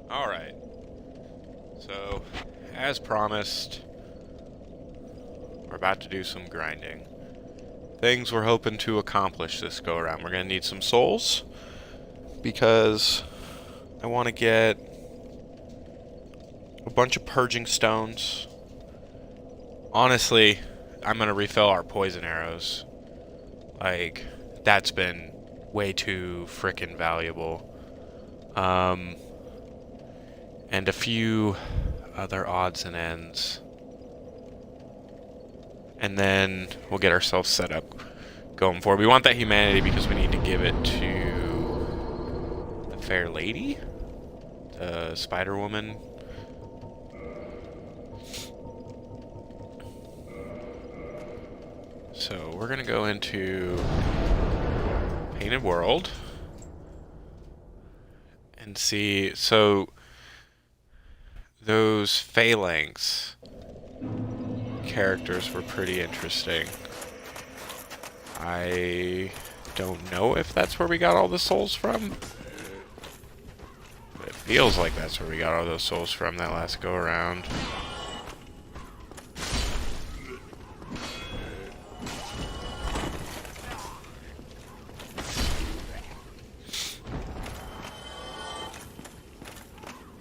Alright, so as promised, we're about to do some grinding. Things we're hoping to accomplish this go around. We're going to need some souls, because I want to get a bunch of purging stones. Honestly, I'm going to refill our poison arrows. Like, that's been way too frickin' valuable. And a few other odds and ends. And then we'll get ourselves set up going forward. We want that humanity because we need to give it to the fair lady? The spider woman? So we're going to go into Painted World and see. So those phalanx characters were pretty interesting. I don't know if that's where we got all the souls from, but it feels like that's where we got all those souls from that last go around.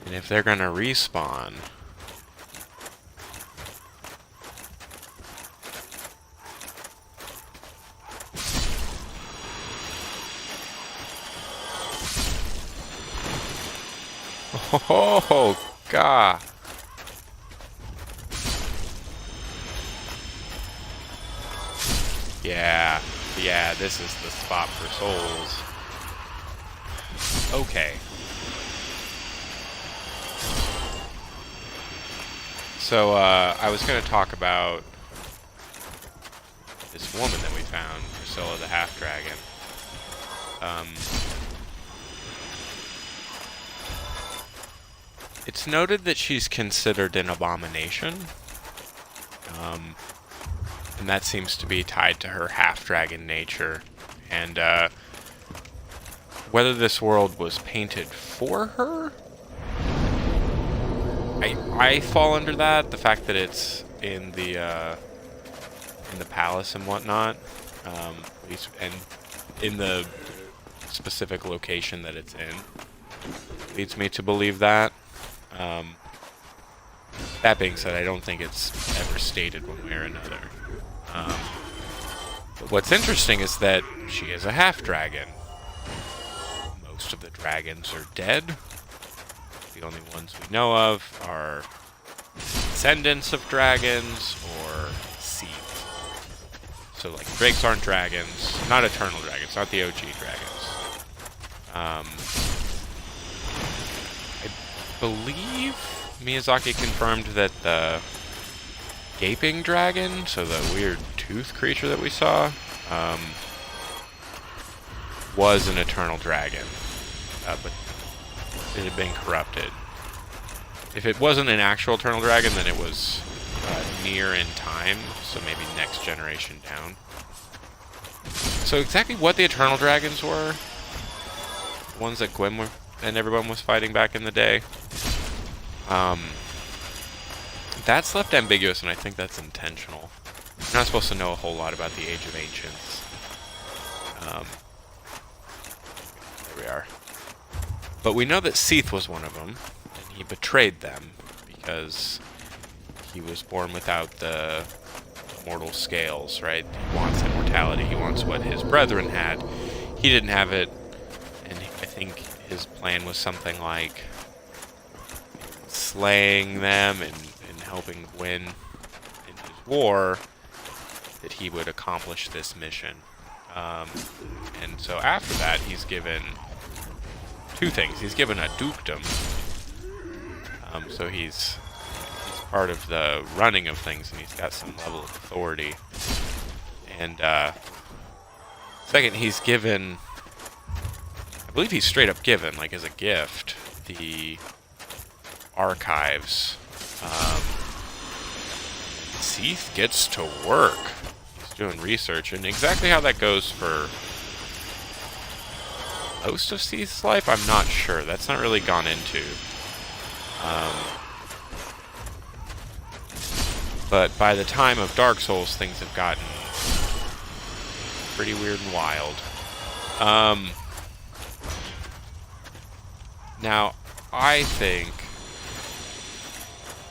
And if they're gonna respawn, oh god. Yeah, this is the spot for souls. Okay. So, I was going to talk about this woman that we found, Priscilla the Half-Dragon. It's noted that she's considered an abomination. And that seems to be tied to her half-dragon nature. And, whether this world was painted for her? I fall under that, the fact that it's in the palace and whatnot, at least, and in the specific location that it's in, leads me to believe that. That being said, I don't think it's ever stated one way or another. But what's interesting is that she is a half-dragon. Most of the dragons are dead. The only ones we know of are descendants of dragons or seeds. So, like, drakes aren't dragons, not eternal dragons, not the OG dragons. I believe Miyazaki confirmed that the gaping dragon, so the weird tooth creature that we saw, was an eternal dragon, but it had been corrupted. If it wasn't an actual eternal dragon, then it was near in time, so maybe next generation down. So exactly what the eternal dragons were, the ones that Gwyn and everyone was fighting back in the day, that's left ambiguous, and I think that's intentional. You're not supposed to know a whole lot about the Age of Ancients. There we are. But we know that Seath was one of them, and he betrayed them because he was born without the mortal scales, right? He wants immortality. He wants what his brethren had. He didn't have it, and I think his plan was something like slaying them and helping win in his war, that he would accomplish this mission. And so after that, he's given two things. He's given a dukedom, so he's part of the running of things, and he's got some level of authority. And second, he's given, I believe he's straight up given, like as a gift, the archives. Seath gets to work. He's doing research, and exactly how that goes for most of Seath's life, I'm not sure. That's not really gone into. But by the time of Dark Souls, things have gotten pretty weird and wild. Now, I think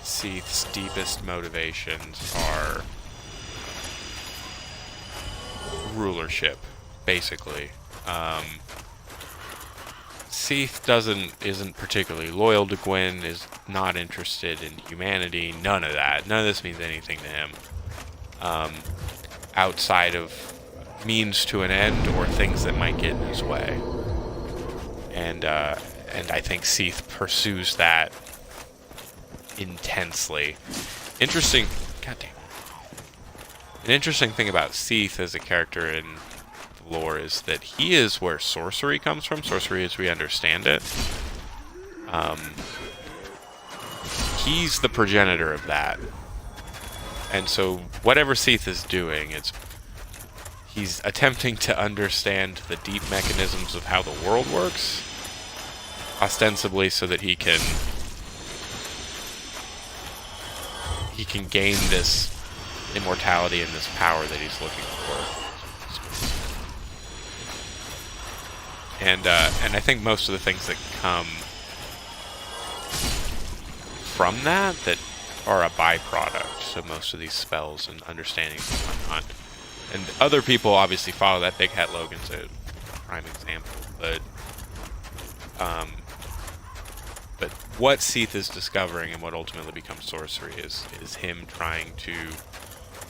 Seath's deepest motivations are rulership, basically. Seath isn't particularly loyal to Gwyn, is not interested in humanity, none of that. None of this means anything to him. Outside of means to an end or things that might get in his way. And I think Seath pursues that intensely. Interesting. Goddamn. An interesting thing about Seath as a character in the lore is that he is where sorcery comes from. Sorcery as we understand it. He's the progenitor of that. And so whatever Seath is doing, he's attempting to understand the deep mechanisms of how the world works, ostensibly so that he can gain this immortality and this power that he's looking for. And I think most of the things that come from that are a byproduct. So most of these spells and understandings and whatnot. And other people obviously follow that. Big Hat Logan's a prime example. But what Seath is discovering and what ultimately becomes sorcery is him trying to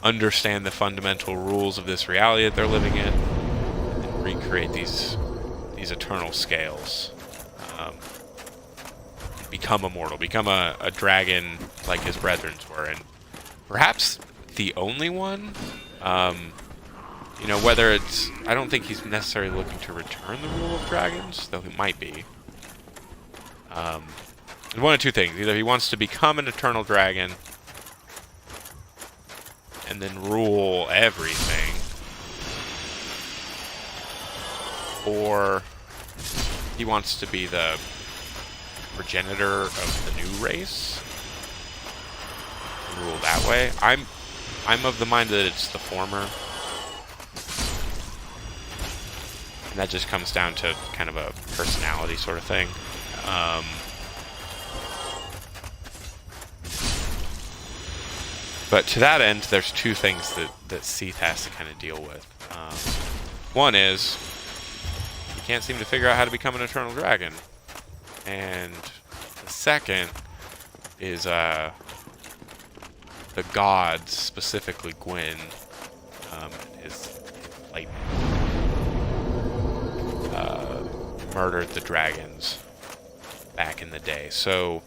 understand the fundamental rules of this reality that they're living in and recreate these eternal scales. Become immortal, become a dragon like his brethren were, and perhaps the only one. Whether it's... I don't think he's necessarily looking to return the rule of dragons, though he might be. One of two things. Either he wants to become an eternal dragon and then rule everything, or he wants to be the progenitor of the new race, rule that way. I'm of the mind that it's the former. And that just comes down to kind of a personality sort of thing. But to that end, there's two things that Seath has to kind of deal with. One is, he can't seem to figure out how to become an eternal dragon. And the second is the gods, specifically Gwyn, his lightning, murdered the dragons back in the day. So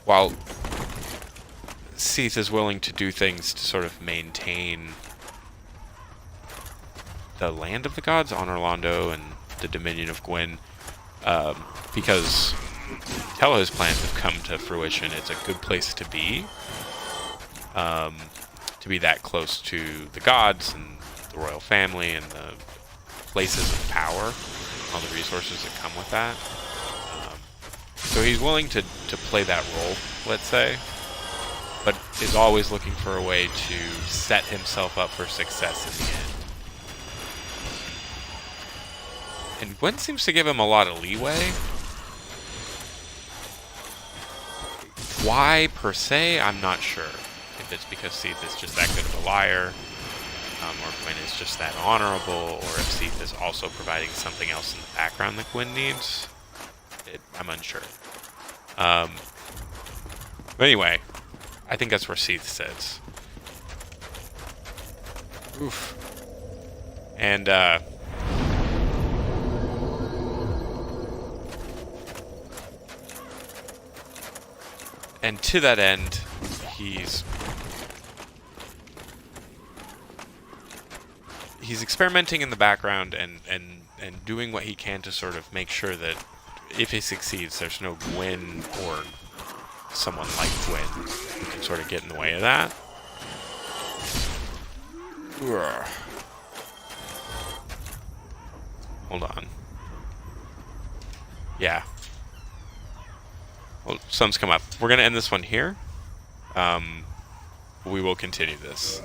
while Seath is willing to do things to sort of maintain the land of the gods, Orlando, and the dominion of Gwyn, because until his plans have come to fruition, it's a good place to be that close to the gods and the royal family and the places of power, all the resources that come with that. So he's willing to play that role, let's say, but is always looking for a way to set himself up for success in the end. And Gwyn seems to give him a lot of leeway. Why, per se, I'm not sure. If it's because Seath is just that good of a liar, or Gwyn is just that honorable, or if Seath is also providing something else in the background that Gwyn needs. I'm unsure. But anyway, I think that's where Seath sits. Oof. And, to that end, he's experimenting in the background and doing what he can to sort of make sure that if he succeeds, there's no Gwyn or someone like Gwyn can sort of get in the way of that. Ugh. Hold on. Yeah. Well, sun's come up. We're gonna end this one here. We will continue this.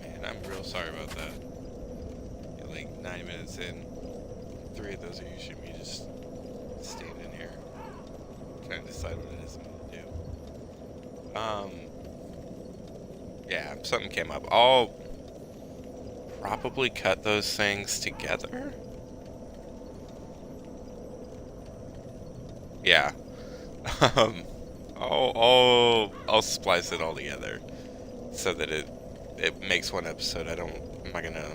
Man, I'm real sorry about that. You're like 9 minutes in. 3 of those are usually me just standing here trying to decide what it is I'm gonna do. Yeah, something came up. I'll probably cut those things together. Yeah. I'll splice it all together so that it makes one episode. I'm not gonna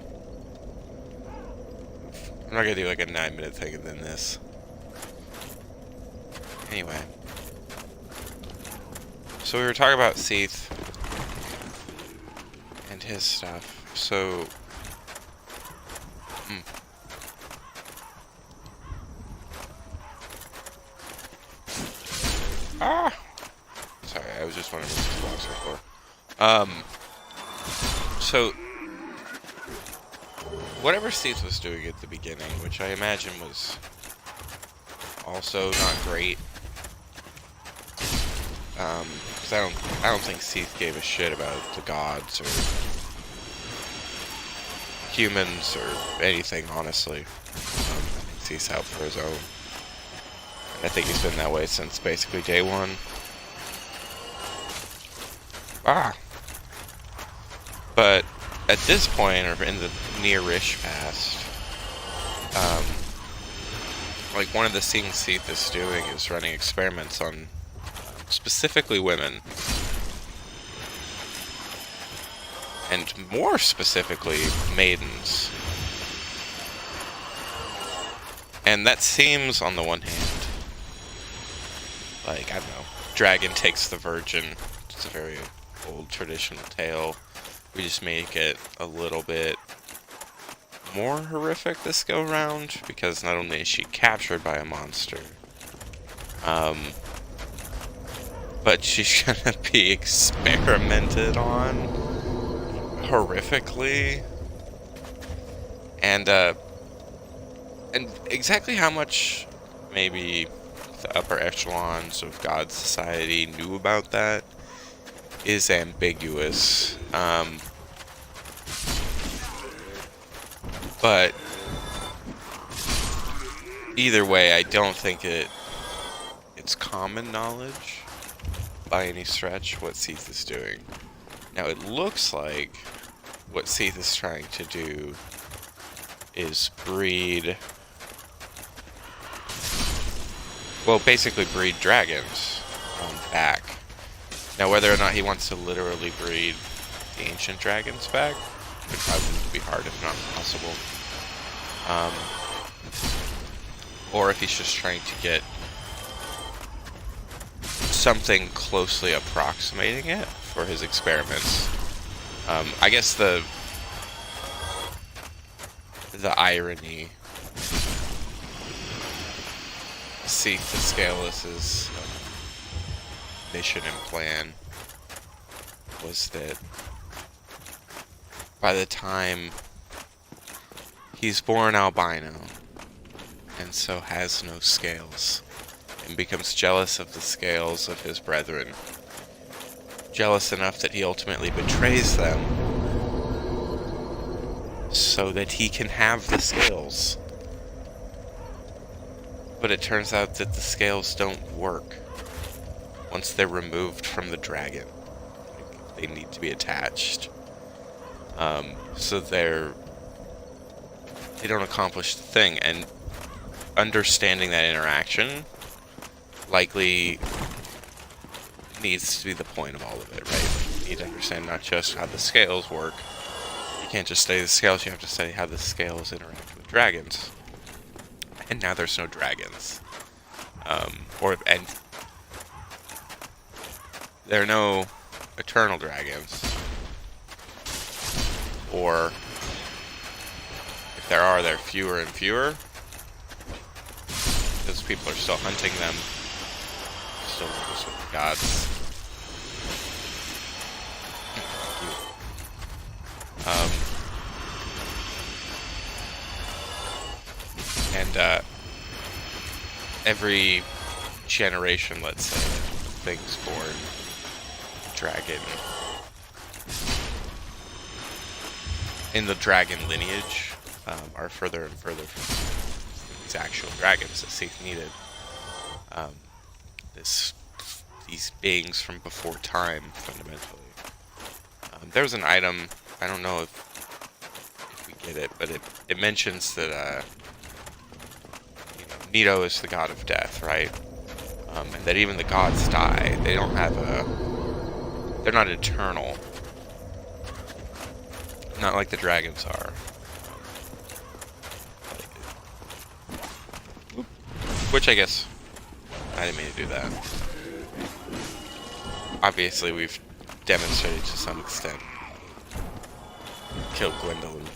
do like a 9-minute thing and then this. Anyway. So we were talking about Seath and his stuff. So sorry, I was just wondering what these blocks are for. So whatever Seath was doing at the beginning, which I imagine was also not great. 'Cause I don't think Seath gave a shit about the gods or humans or anything, honestly. I think Seath's out for his own. And I think he's been that way since basically day one. But at this point, or in the near-ish past, like one of the things Seath is doing is running experiments on specifically women. And more specifically, maidens. And that seems, on the one hand, like, I don't know, dragon takes the virgin. It's a very old traditional tale. We just make it a little bit more horrific this go round, because not only is she captured by a monster, but she's gonna be experimented on horrifically. And exactly how much maybe the upper echelons of God's society knew about that is ambiguous. But either way, I don't think it's common knowledge by any stretch what Seath is doing. Now it looks like what Seath is trying to do is breed, well, basically breed dragons back. Now whether or not he wants to literally breed the ancient dragons back would probably be hard, if not impossible. Or if he's just trying to get something closely approximating it for his experiments. I guess the irony, Seath the Scaleless's mission and plan was that by the time he's born albino and so has no scales and becomes jealous of the scales of his brethren, jealous enough that he ultimately betrays them so that he can have the scales. But it turns out that the scales don't work once they're removed from the dragon. They need to be attached. So they don't accomplish the thing, and understanding that interaction likely needs to be the point of all of it, right? You need to understand not just how the scales work. You can't just study the scales, you have to study how the scales interact with dragons. And now there's no dragons. there are no eternal dragons. Or, if there are, they're fewer and fewer. Because people are still hunting them. Still just with the gods. And every generation, let's say, things born dragon in the dragon lineage are further and further from these actual dragons that Seath needed. These beings from before time, fundamentally. There was an item, I don't know if we get it, but it mentions that Nito is the god of death, right? And that even the gods die. They don't have they're not eternal. Not like the dragons are. Which I guess I didn't mean to do that. Obviously we've demonstrated to some extent. Killed Gwendolyn.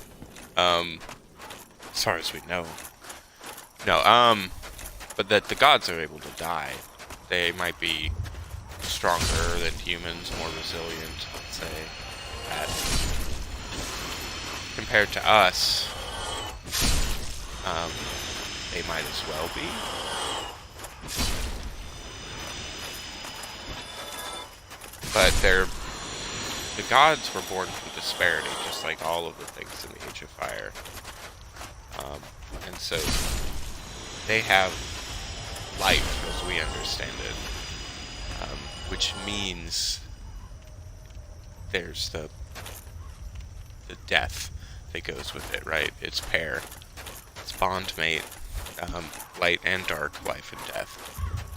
As far as we know. No, but that the gods are able to die. They might be stronger than humans, more resilient, let's say. That compared to us, they might as well be. But the gods were born from disparity, just like all of the things in the Age of Fire. And so they have life as we understand it, which means there's the death that goes with it, right? It's pair, it's bondmate, light and dark, life and death.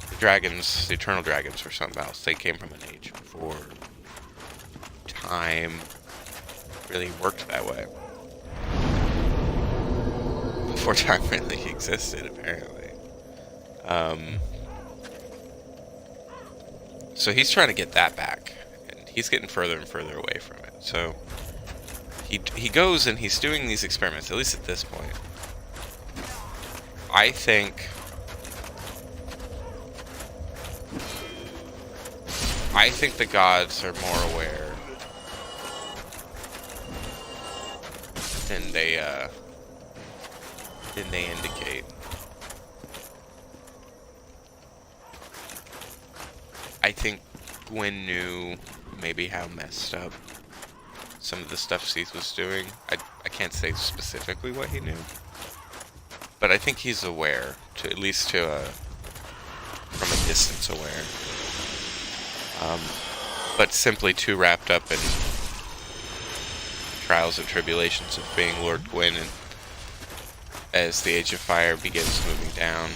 The dragons, the eternal dragons, were something else. They came from an age before time really worked that way. Before time really existed, apparently. So he's trying to get that back, and he's getting further and further away from it. So he goes and he's doing these experiments, at least at this point. I think the gods are more aware than they indicate. I think Gwen knew maybe how messed up some of the stuff Seath was doing. I can't say specifically what he knew, but I think he's aware, at least from a distance aware. But simply too wrapped up in trials and tribulations of being Lord Gwyn, and as the Age of Fire begins moving down,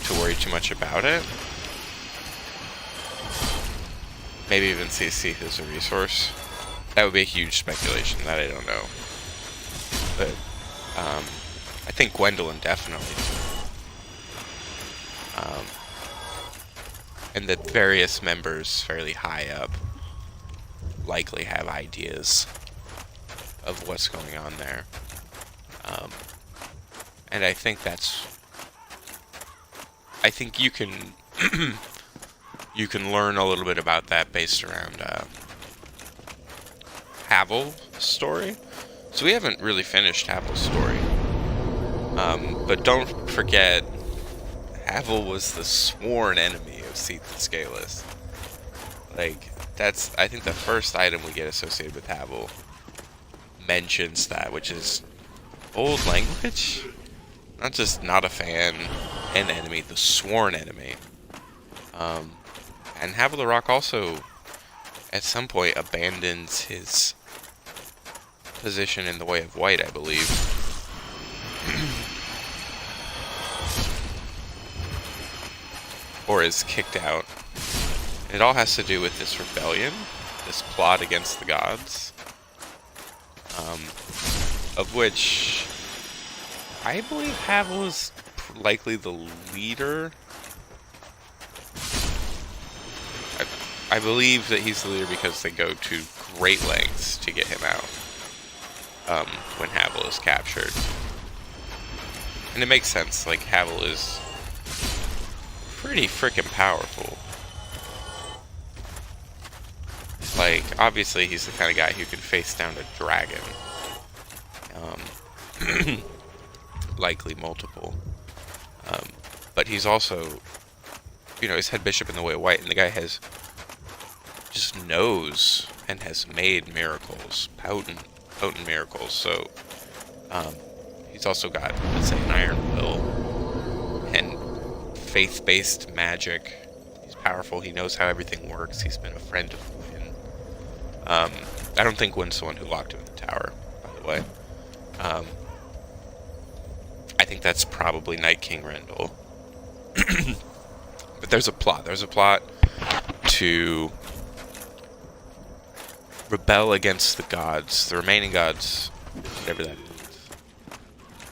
to worry too much about it. Maybe even see Seath as a resource. That would be a huge speculation that I don't know. But I think Gwendolyn definitely. And that various members fairly high up likely have ideas of what's going on there. And I think you can you can learn a little bit about that based around Havel's story. So we haven't really finished Havel's story. But don't forget, Havel was the sworn enemy of Seath the Scaleless. Like, I think the first item we get associated with Havel mentions that, which is old language. Not just not a fan, an enemy, the sworn enemy. And Havel the Rock also, at some point, abandons his position in the Way of White, I believe. Or is kicked out. It all has to do with this rebellion, this plot against the gods, of which I believe Havel is likely the leader. I believe that he's the leader because they go to great lengths to get him out when Havel is captured. And it makes sense, like, Havel is pretty freaking powerful. Like, obviously he's the kind of guy who can face down a dragon. Likely multiple. But he's also, you know, he's head bishop in the Way of White, and the guy just knows and has made miracles, potent miracles. So he's also got, let's say, an iron will and faith-based magic. He's powerful. He knows how everything works. He's been a friend of Gwyn. I don't think Gwyn's the one who locked him in the tower, by the way. I think that's probably Night King Rendell. But there's a plot. There's a plot to rebel against the gods, the remaining gods, whatever that means.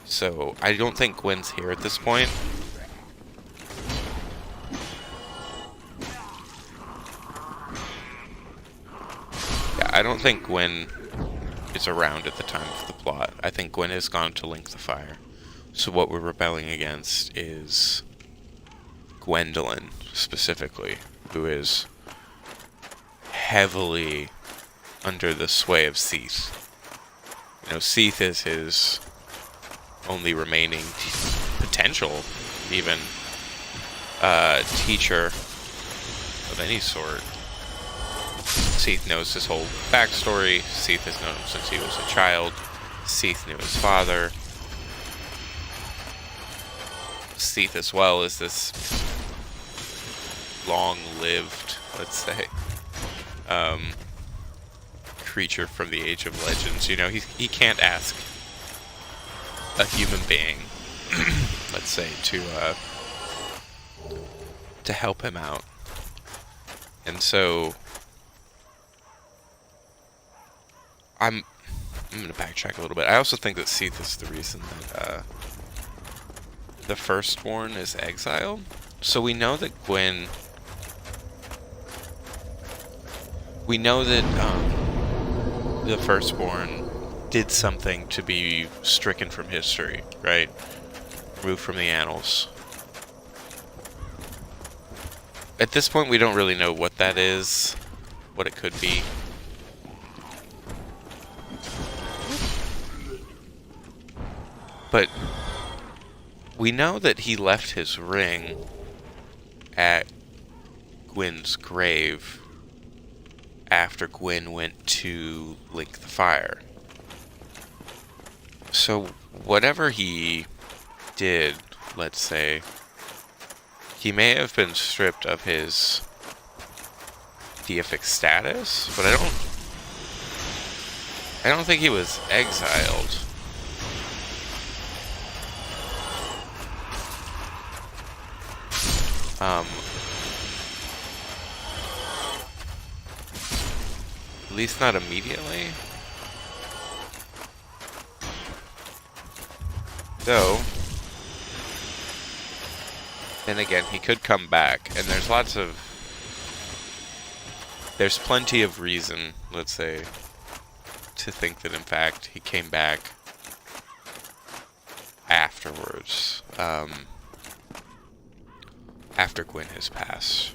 So I don't think Gwyn's here at this point. Yeah, I don't think Gwyn is around at the time of the plot. I think Gwyn has gone to Link the Fire. So what we're rebelling against is Gwendolyn, specifically, who is heavily under the sway of Seath. You know, Seath is his only remaining potential, even, teacher of any sort. Seath knows his whole backstory. Seath has known him since he was a child. Seath knew his father. Seath as well is this long-lived, let's say, creature from the Age of Legends. You know, he can't ask a human being, let's say, to help him out. And so I'm going to backtrack a little bit. I also think that Seath is the reason that the Firstborn is exiled. So we know that Gwyn... We know that the Firstborn did something to be stricken from history, right? Removed from the annals. At this point, we don't really know what that is, what it could be. But we know that he left his ring at Gwyn's grave after Gwyn went to Link the Fire. So whatever he did, let's say, he may have been stripped of his deific status, but I don't think he was exiled. At least not immediately. Though, then again, he could come back, and there's plenty of reason, let's say, to think that in fact he came back afterwards, after Gwyn has passed.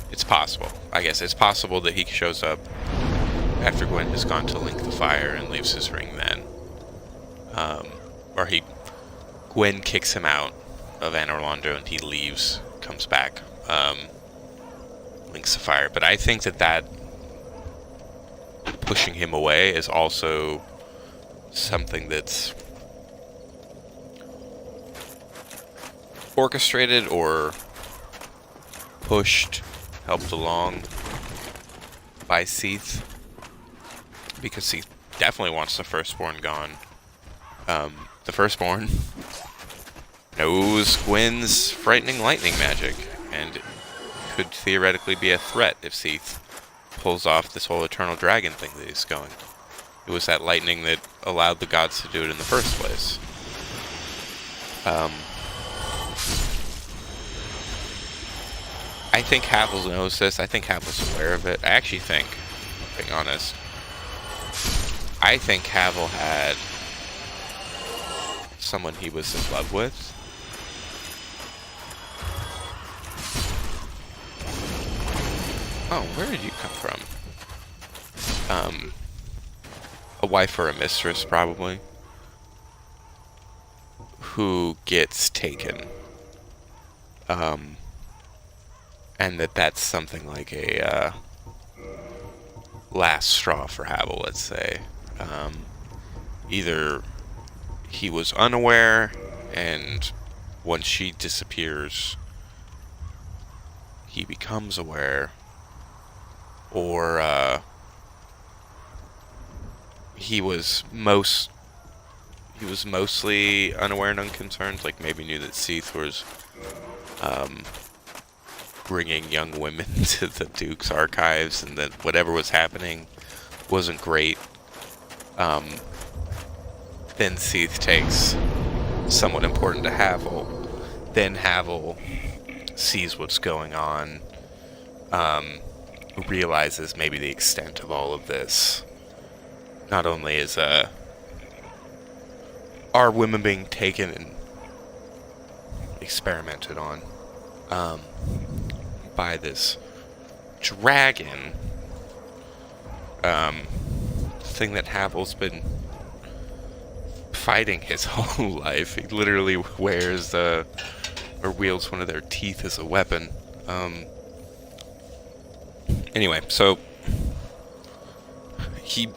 It's possible. I guess it's possible that he shows up after Gwyn has gone to Link the Fire and leaves his ring then. Or Gwyn kicks him out of Anor Londo and he leaves, comes back, links the fire. But I think that pushing him away is also something that's orchestrated or pushed, helped along by Seath, because Seath definitely wants the Firstborn gone. The Firstborn knows Gwyn's frightening lightning magic, and could theoretically be a threat if Seath pulls off this whole Eternal Dragon thing that he's going. It was that lightning that allowed the gods to do it in the first place. I think Havel knows this. I think Havel's aware of it. I actually think, being honest, I think Havel had someone he was in love with. Oh, where did you come from? A wife or a mistress, probably, who gets taken. And that's something like a last straw for Havel, let's say. Either he was unaware, and once she disappears, he becomes aware, or he was mostly unaware and unconcerned, like maybe knew that Seath was bringing young women to the Duke's archives, and that whatever was happening wasn't great. Then Seath takes someone important to Havel. Then Havel sees what's going on, realizes maybe the extent of all of this. Not only is are women being taken and experimented on by this dragon, thing that Havel's been fighting his whole life. He literally wears or wields one of their teeth as a weapon. Anyway, so he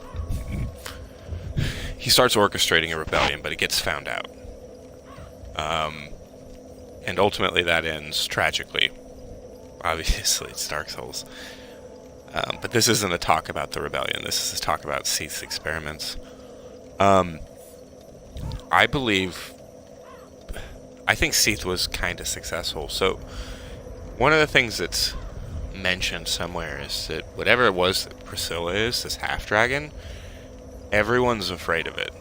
starts orchestrating a rebellion, but it gets found out. And ultimately that ends tragically. Obviously, it's Dark Souls. But this isn't a talk about the rebellion. This is a talk about Seath's experiments. I think Seath was kind of successful. So, one of the things that's mentioned somewhere is that whatever it was that Priscilla is, this half-dragon, everyone's afraid of it.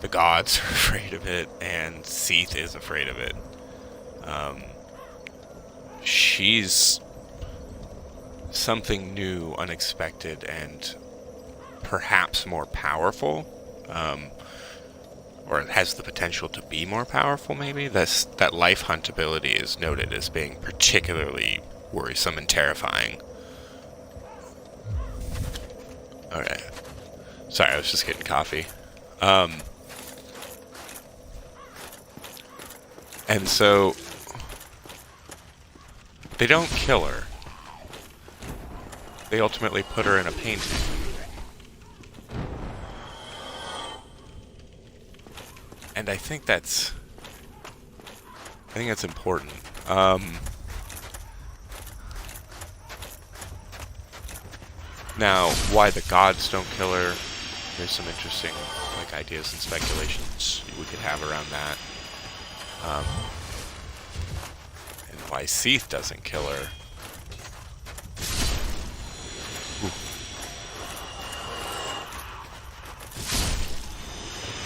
The gods are afraid of it, and Seath is afraid of it. She's something new, unexpected, and perhaps more powerful. Or it has the potential to be more powerful, maybe. That life hunt ability is noted as being particularly worrisome and terrifying. Alright. Sorry, I was just getting coffee. And so they don't kill her. They ultimately put her in a painting. And I think that's important. Now, why the gods don't kill her? There's some interesting ideas and speculations we could have around that. And why Seath doesn't kill her.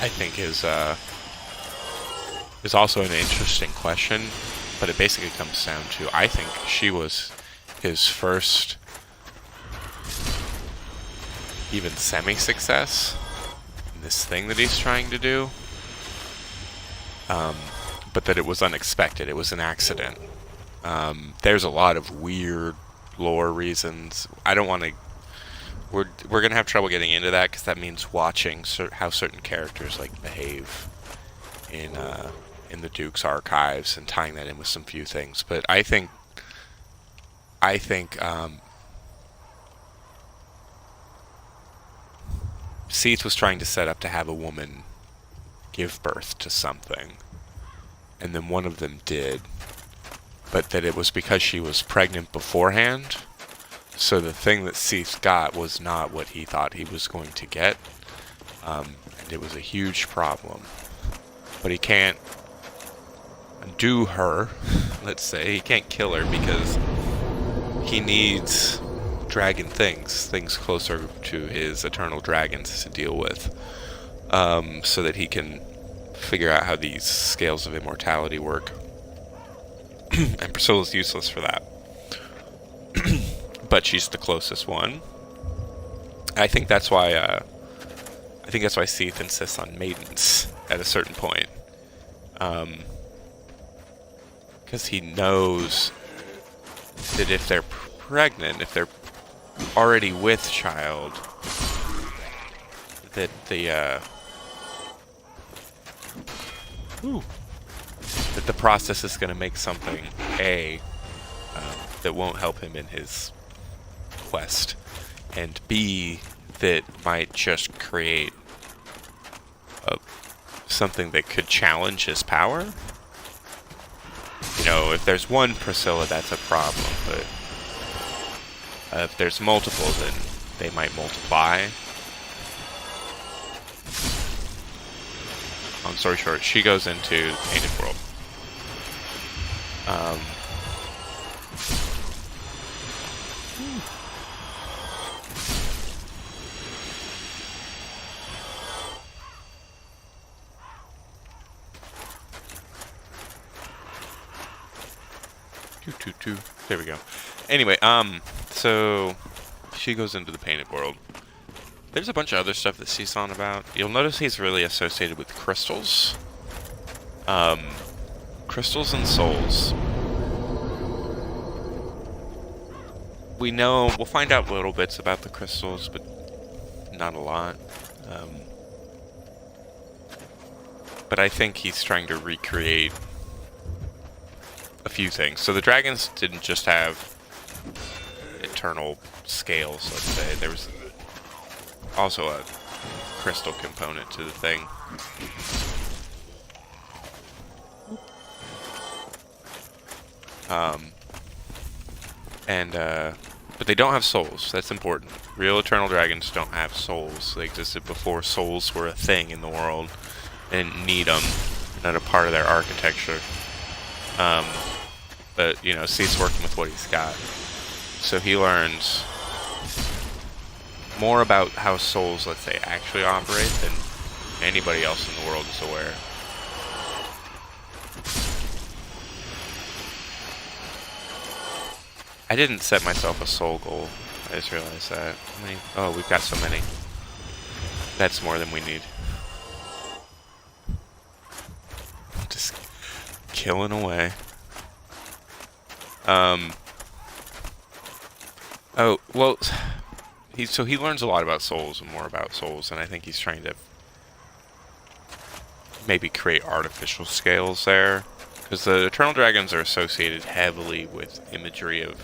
I think is also an interesting question, but it basically comes down to, I think she was his first even semi-success in this thing that he's trying to do, but that it was unexpected. It was an accident. There's a lot of weird lore reasons. I don't want to. We're gonna have trouble getting into that, because that means watching how certain characters behave in the Duke's archives and tying that in with some few things. But I think Seath was trying to set up to have a woman give birth to something, and then one of them did, but that it was because she was pregnant beforehand. So the thing that Seath got was not what he thought he was going to get, and it was a huge problem. But he can't do her, let's say. He can't kill her because he needs dragon things closer to his eternal dragons to deal with, so that he can figure out how these scales of immortality work. And Priscilla's useless for that. But she's the closest one. I think that's why Seath insists on maidens at a certain point. Because he knows that if they're pregnant, if they're already with child, that the process is going to make something that won't help him in his quest, and B, that might just create something that could challenge his power. You know, if there's one Priscilla, that's a problem, but if there's multiple, then they might multiply. Long story short, she goes into the Painted World. There we go. Anyway, so she goes into the Painted World. There's a bunch of other stuff that she's on about. You'll notice he's really associated with crystals. Crystals and souls. We'll find out little bits about the crystals, but not a lot. But I think he's trying to recreate a few things. So the dragons didn't just have eternal scales, let's say. There was also a crystal component to the thing. But they don't have souls. That's important. Real eternal dragons don't have souls. They existed before souls were a thing in the world. They didn't need them. They're not a part of their architecture. But, you know, Seath's working with what he's got. So he learns more about how souls, let's say, actually operate than anybody else in the world is aware. I didn't set myself a soul goal. I just realized that. How many? Oh, we've got so many. That's more than we need. Just killing away. Oh, well, he learns a lot about souls and more about souls, and I think he's trying to maybe create artificial scales there, because the Eternal Dragons are associated heavily with imagery of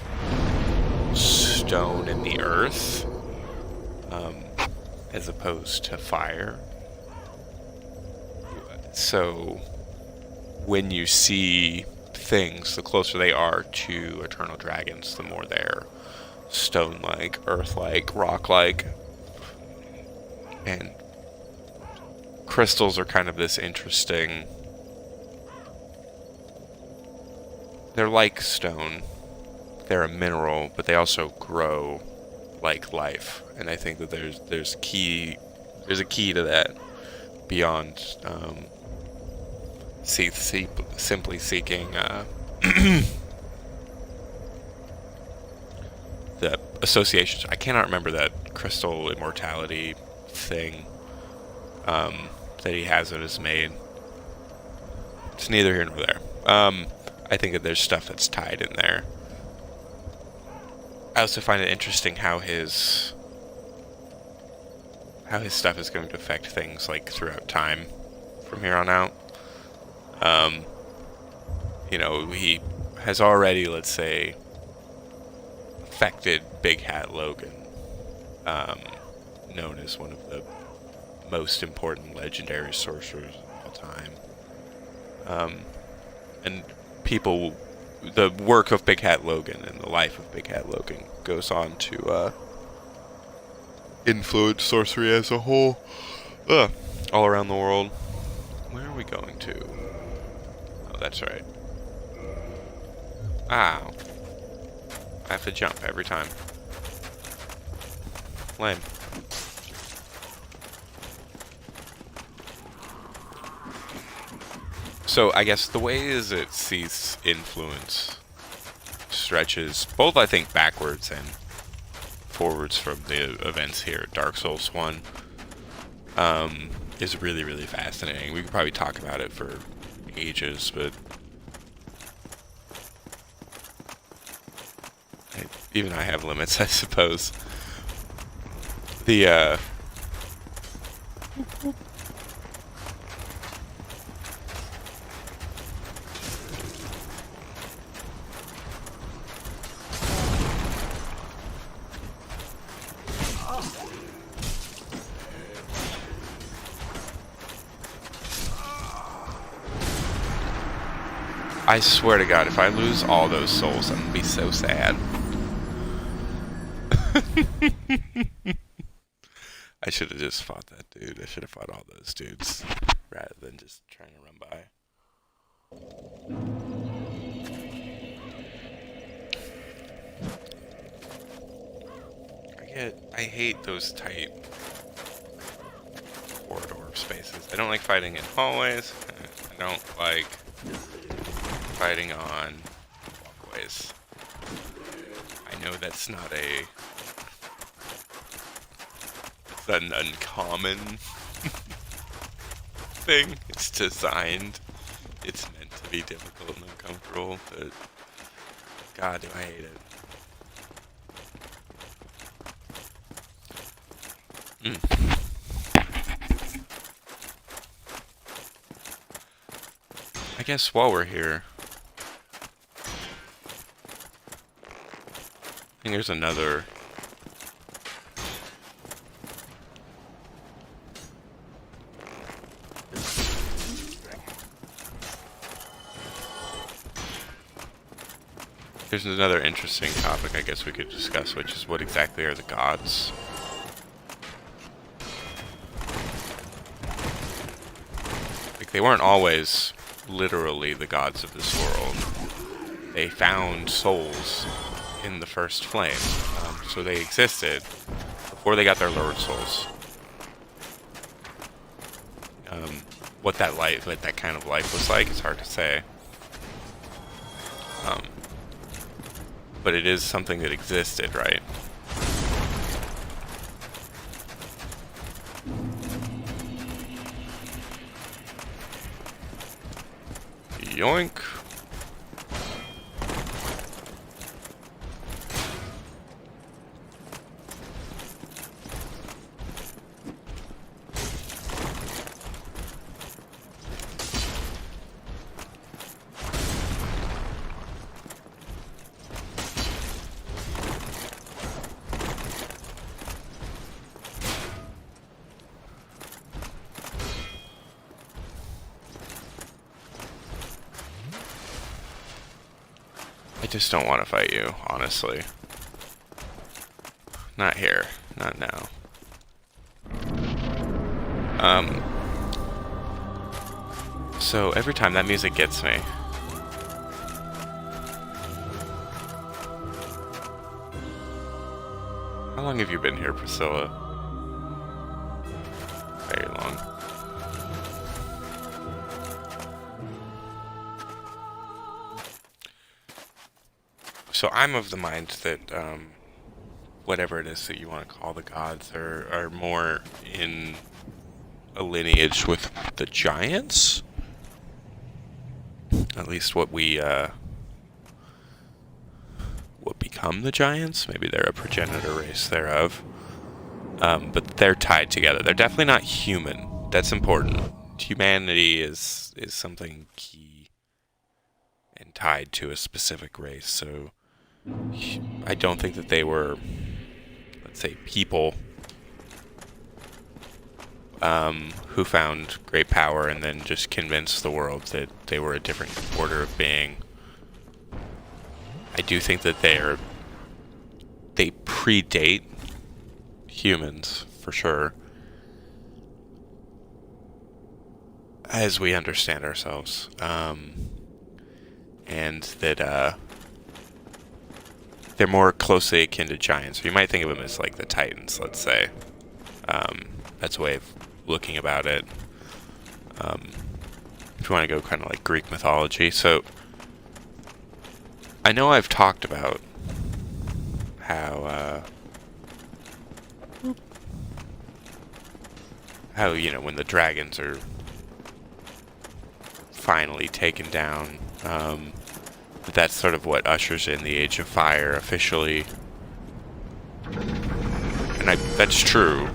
stone and the earth, as opposed to fire. So when you see things, the closer they are to Eternal Dragons, the more they're stone-like, earth-like, rock-like. And crystals are kind of this interesting... They're like stone. They're a mineral, but they also grow like life. And I think that there's a key to that beyond simply seeking the associations. I cannot remember that crystal immortality thing that he has in his maid. It's neither here nor there. I think that there's stuff that's tied in there. I also find it interesting how his stuff is going to affect things like throughout time from here on out. You know, he has already, let's say, affected Big Hat Logan, known as one of the most important legendary sorcerers of all time. And people, the work of Big Hat Logan and the life of Big Hat Logan goes on to influence sorcery as a whole, all around the world. Where are we going to? Oh, that's right. Ow. I have to jump every time. Lame. So I guess the ways it sees influence stretches both, I think, backwards and forwards from the events here. Dark Souls 1 is really, really fascinating. We could probably talk about it for ages, but even I have limits, I suppose. The, I swear to God, if I lose all those souls, I'm gonna be so sad. I should have just fought that dude. I should have fought all those dudes rather than just trying to run by. I hate those tight corridor spaces. I don't like fighting in hallways. I don't like fighting on walkways. I know that's not an uncommon thing. It's designed. It's meant to be difficult and uncomfortable, but God, do I hate it. I guess while we're here, I think there's another. There's another interesting topic I guess we could discuss, which is what exactly are the gods? Like, they weren't always literally the gods of this world. They found souls in the first flame, so they existed before they got their Lord souls. What that life, what that kind of life was like, it's hard to say. But it is something that existed, right? Yoink. I just don't want to fight you, honestly. Not here. Not now. So every time that music gets me. How long have you been here, Priscilla? Very long. So I'm of the mind that whatever it is that you want to call the gods are more in a lineage with the giants. At least what become the giants. Maybe they're a progenitor race thereof. But they're tied together. They're definitely not human. That's important. Humanity is something key and tied to a specific race. So I don't think that they were, let's say, people who found great power and then just convinced the world that they were a different order of being. I do think that they predate humans, for sure, as we understand ourselves. And that they're more closely akin to giants. You might think of them as like the Titans, let's say. That's a way of looking about it. you want to go kind of like Greek mythology. So, I know I've talked about how, you know, when the dragons are finally taken down, that's sort of what ushers in the Age of Fire officially. And that's true.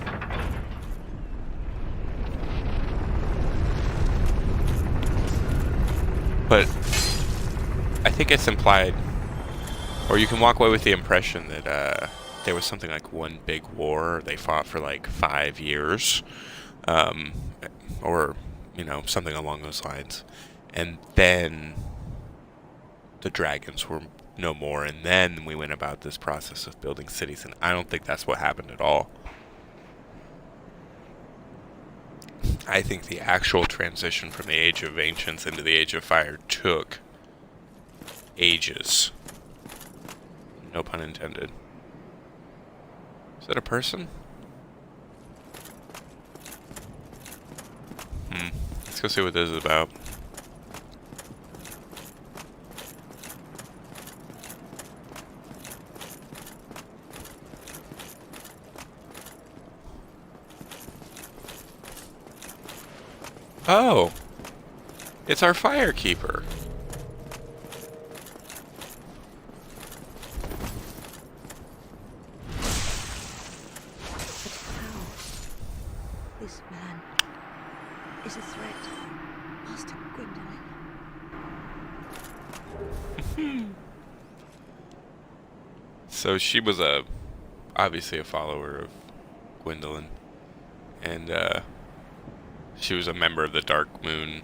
But I think it's implied, or you can walk away with the impression that there was something like one big war. They fought for like 5 years, or, you know, something along those lines. And then the dragons were no more, and then we went about this process of building cities, and I don't think that's what happened at all. I think the actual transition from the Age of Ancients into the Age of Fire took ages. No pun intended. Is that a person? Let's go see what this is about. Oh! It's our Firekeeper. This man is a threat, Master Gwendolyn. So she was obviously a follower of Gwendolyn, and she was a member of the Dark Moon.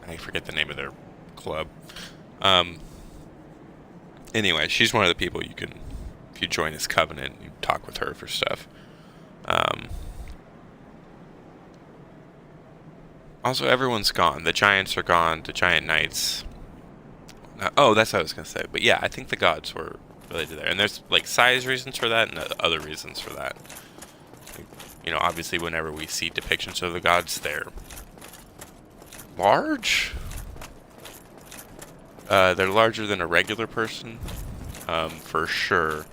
I forget the name of their club. Anyway, she's one of the people you can, if you join his covenant, you talk with her for stuff. Also, everyone's gone. The giants are gone. The giant knights. Oh, that's what I was going to say. But yeah, I think the gods were related there. And there's like size reasons for that and other reasons for that. You know, obviously whenever we see depictions of the gods, they're large. They're larger than a regular person, for sure.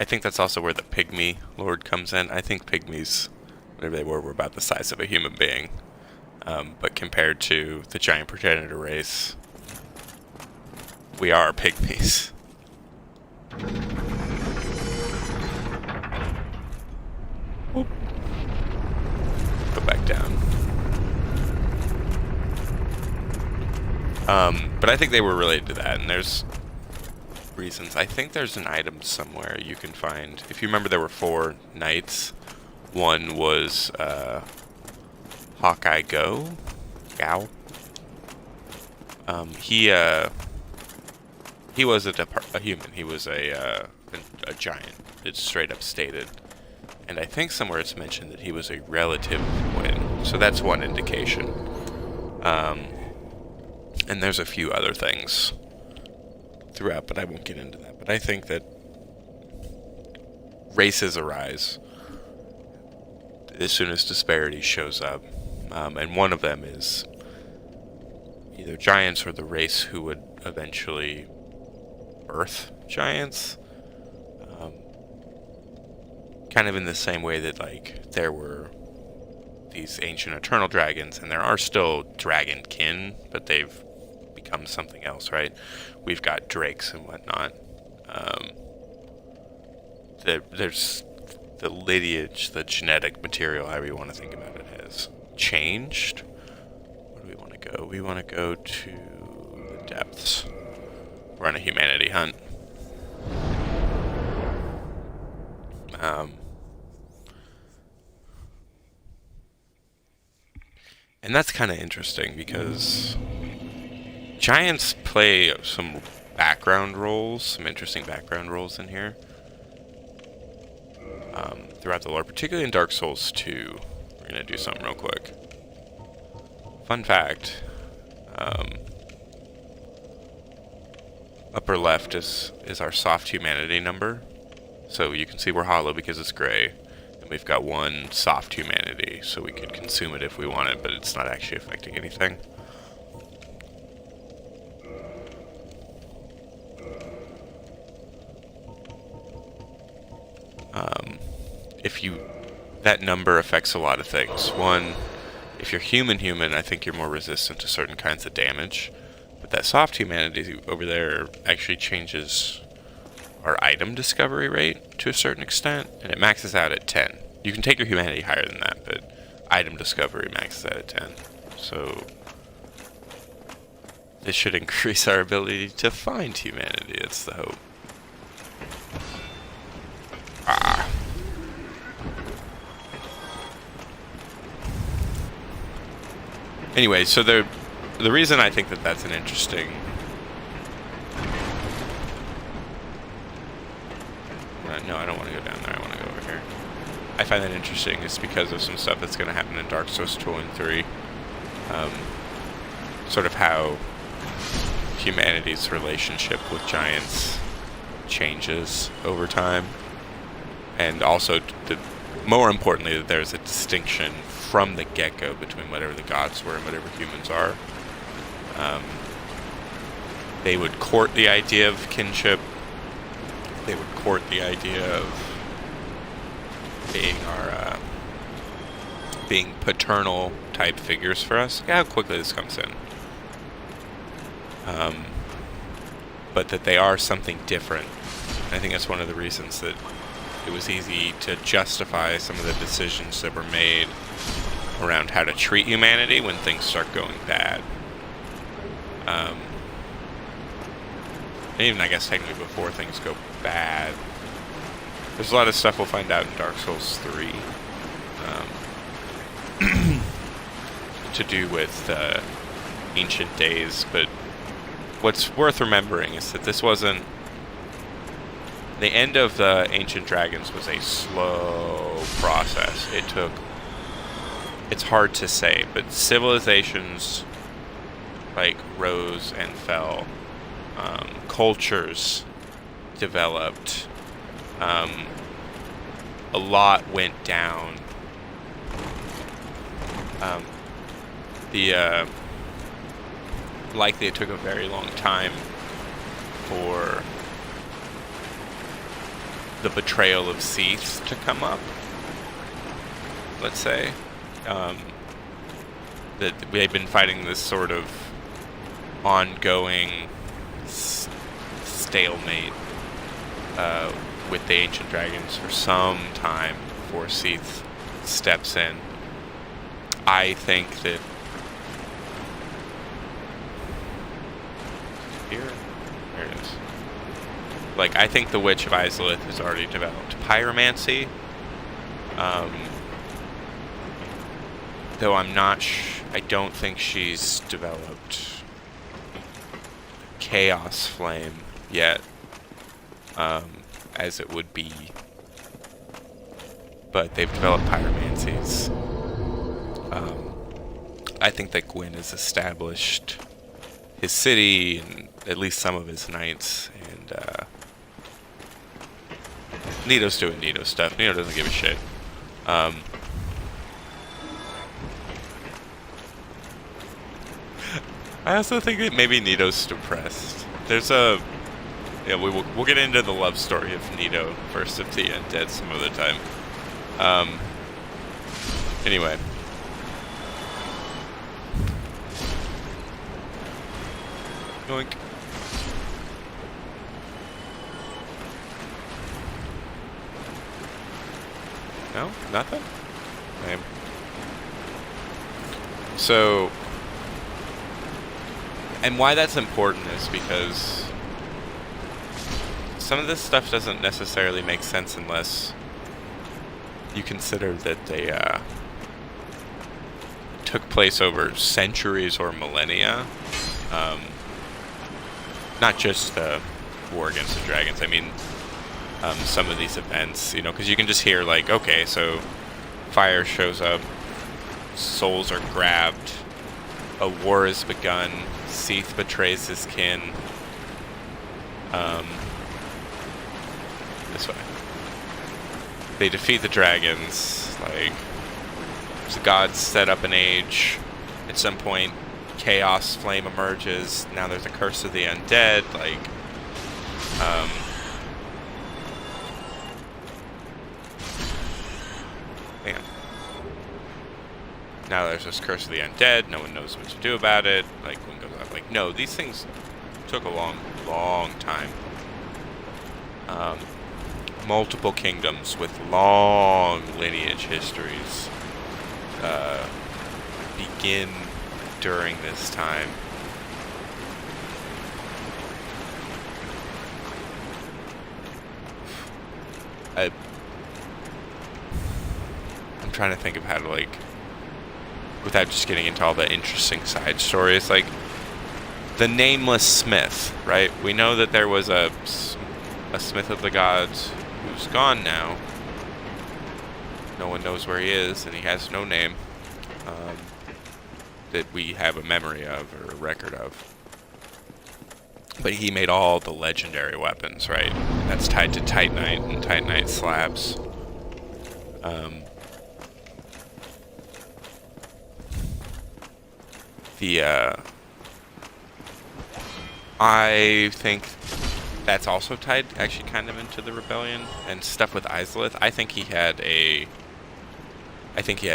I think that's also where the pygmy lord comes in. I think pygmies, whatever they were about the size of a human being. But compared to the giant progenitor race, we are pygmies. Oop. Go back down. But I think they were related to that, and there's reasons. I think there's an item somewhere you can find. If you remember, there were 4 knights. One was Hawkeye Gao. He wasn't a human. He was a giant. It's straight up stated. And I think somewhere it's mentioned that he was a relative of Gwyn. So that's one indication. And there's a few other things throughout, but I won't get into that. But I think that races arise as soon as disparity shows up. And one of them is either giants or the race who would eventually birth giants. Kind of in the same way that, like, there were these ancient eternal dragons, and there are still dragon kin, but they've become something else, right? We've got drakes and whatnot. There's the lineage, the genetic material, however you want to think about it, has changed. Where do we want to go? We want to go to the depths. We're on a humanity hunt. And that's kind of interesting because giants play some background roles, some interesting background roles in here. Throughout the lore, particularly in Dark Souls 2. We're going to do something real quick. Fun fact. Upper left is our soft humanity number. So you can see we're hollow because it's gray. And we've got one soft humanity, so we could consume it if we wanted, but it's not actually affecting anything. That number affects a lot of things. One, if you're human, I think you're more resistant to certain kinds of damage. But that soft humanity over there actually changes our item discovery rate to a certain extent, and it maxes out at 10. You can take your humanity higher than that, but item discovery maxes out at 10. So this should increase our ability to find humanity. That's the hope. Anyway, so the reason I think that that's an interesting... no, I don't want to go down there. I want to go over here. I find that interesting is because of some stuff that's going to happen in Dark Souls 2 and 3. Sort of how humanity's relationship with giants changes over time. And also, more importantly, that there's a distinction from the get-go between whatever the gods were and whatever humans are. They would court the idea of kinship. They would court the idea of being paternal type figures for us. Look at how quickly this comes in. But that they are something different. And I think that's one of the reasons that it was easy to justify some of the decisions that were made around how to treat humanity when things start going bad. And even, I guess, technically before things go bad. There's a lot of stuff we'll find out in Dark Souls 3 to do with ancient days, but what's worth remembering is that this wasn't... The end of the Ancient Dragons was a slow process. It took... It's hard to say, but civilizations like rose and fell. Cultures developed. A lot went down. Likely it took a very long time for the betrayal of Seath to come up, let's say. That we had been fighting this sort of ongoing stalemate with the Ancient Dragons for some time before Seath steps in. I think that here, there it is. Like, I think the Witch of Izalith has already developed pyromancy. Though I'm not I don't think she's developed Chaos Flame yet, as it would be. But they've developed pyromancies. I think that Gwyn has established his city and at least some of his knights, and Nito's doing Nito stuff. Nito doesn't give a shit. I also think that maybe Nito's depressed. There's a... Yeah, we'll get into the love story of Nito, First of the Undead, some other time. Anyway. Yoink. No? Nothing? Okay. So... And why that's important is because some of this stuff doesn't necessarily make sense unless you consider that they took place over centuries or millennia. Not just the war against the dragons. I mean, some of these events, you know, because you can just hear, like, okay, so fire shows up, souls are grabbed, a war has begun, Seath betrays his kin. This way. they defeat the dragons. Like, the gods set up an age. At some point, chaos flame emerges. Now there's a curse of the undead. Like, man. Now there's this curse of the undead. No one knows what to do about it. Like, one goes up. Like, no, these things took a long, long time. Multiple kingdoms with long lineage histories begin during this time. I'm trying to think of how to, like, without just getting into all the interesting side stories, like the nameless smith, right? We know that there was a smith of the gods who's gone now. No one knows where he is, and he has no name that we have a memory of or a record of. But he made all the legendary weapons, right? That's tied to Titanite and Titanite slabs. I think that's also tied actually kind of into the rebellion and stuff with Izalith. I think he had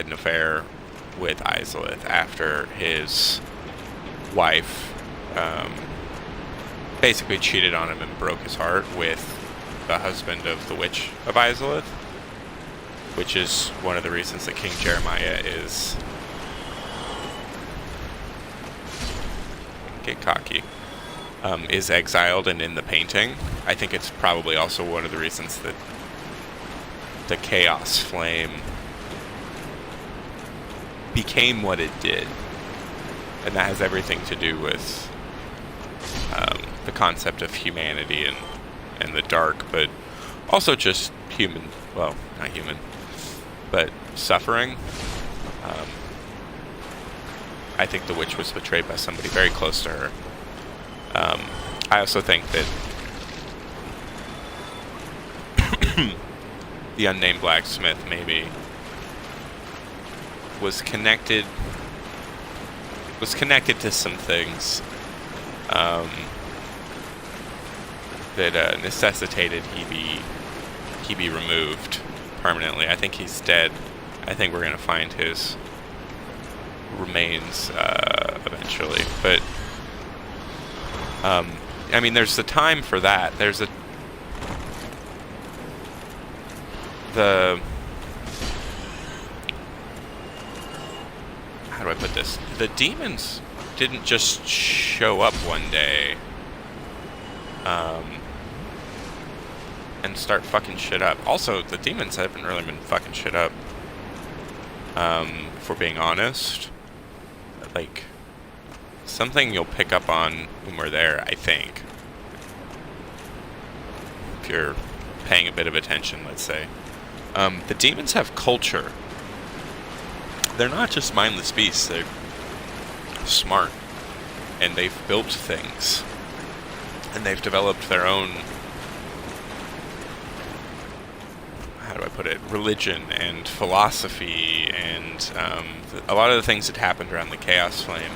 an affair with Izalith after his wife basically cheated on him and broke his heart with the husband of the witch of Izalith, which is one of the reasons that King Jeremiah is is exiled and in the painting. I think it's probably also one of the reasons that the Chaos Flame became what it did. And that has everything to do with the concept of humanity and the dark, but also just human, well, not human, but suffering. I think the witch was betrayed by somebody very close to her. I also think that the unnamed blacksmith maybe was connected to some things that necessitated he be removed permanently. I think he's dead. I think we're gonna find his remains eventually, but I mean, there's the time for that. There's how do I put this? The demons didn't just show up one day and start fucking shit up. Also, the demons haven't really been fucking shit up, if we're being honest. Like, something you'll pick up on when we're there, I think. If you're paying a bit of attention, let's say. The demons have culture. They're not just mindless beasts, they're smart. And they've built things. And they've developed their own, how do I put it, religion and philosophy, and a lot of the things that happened around the Chaos Flame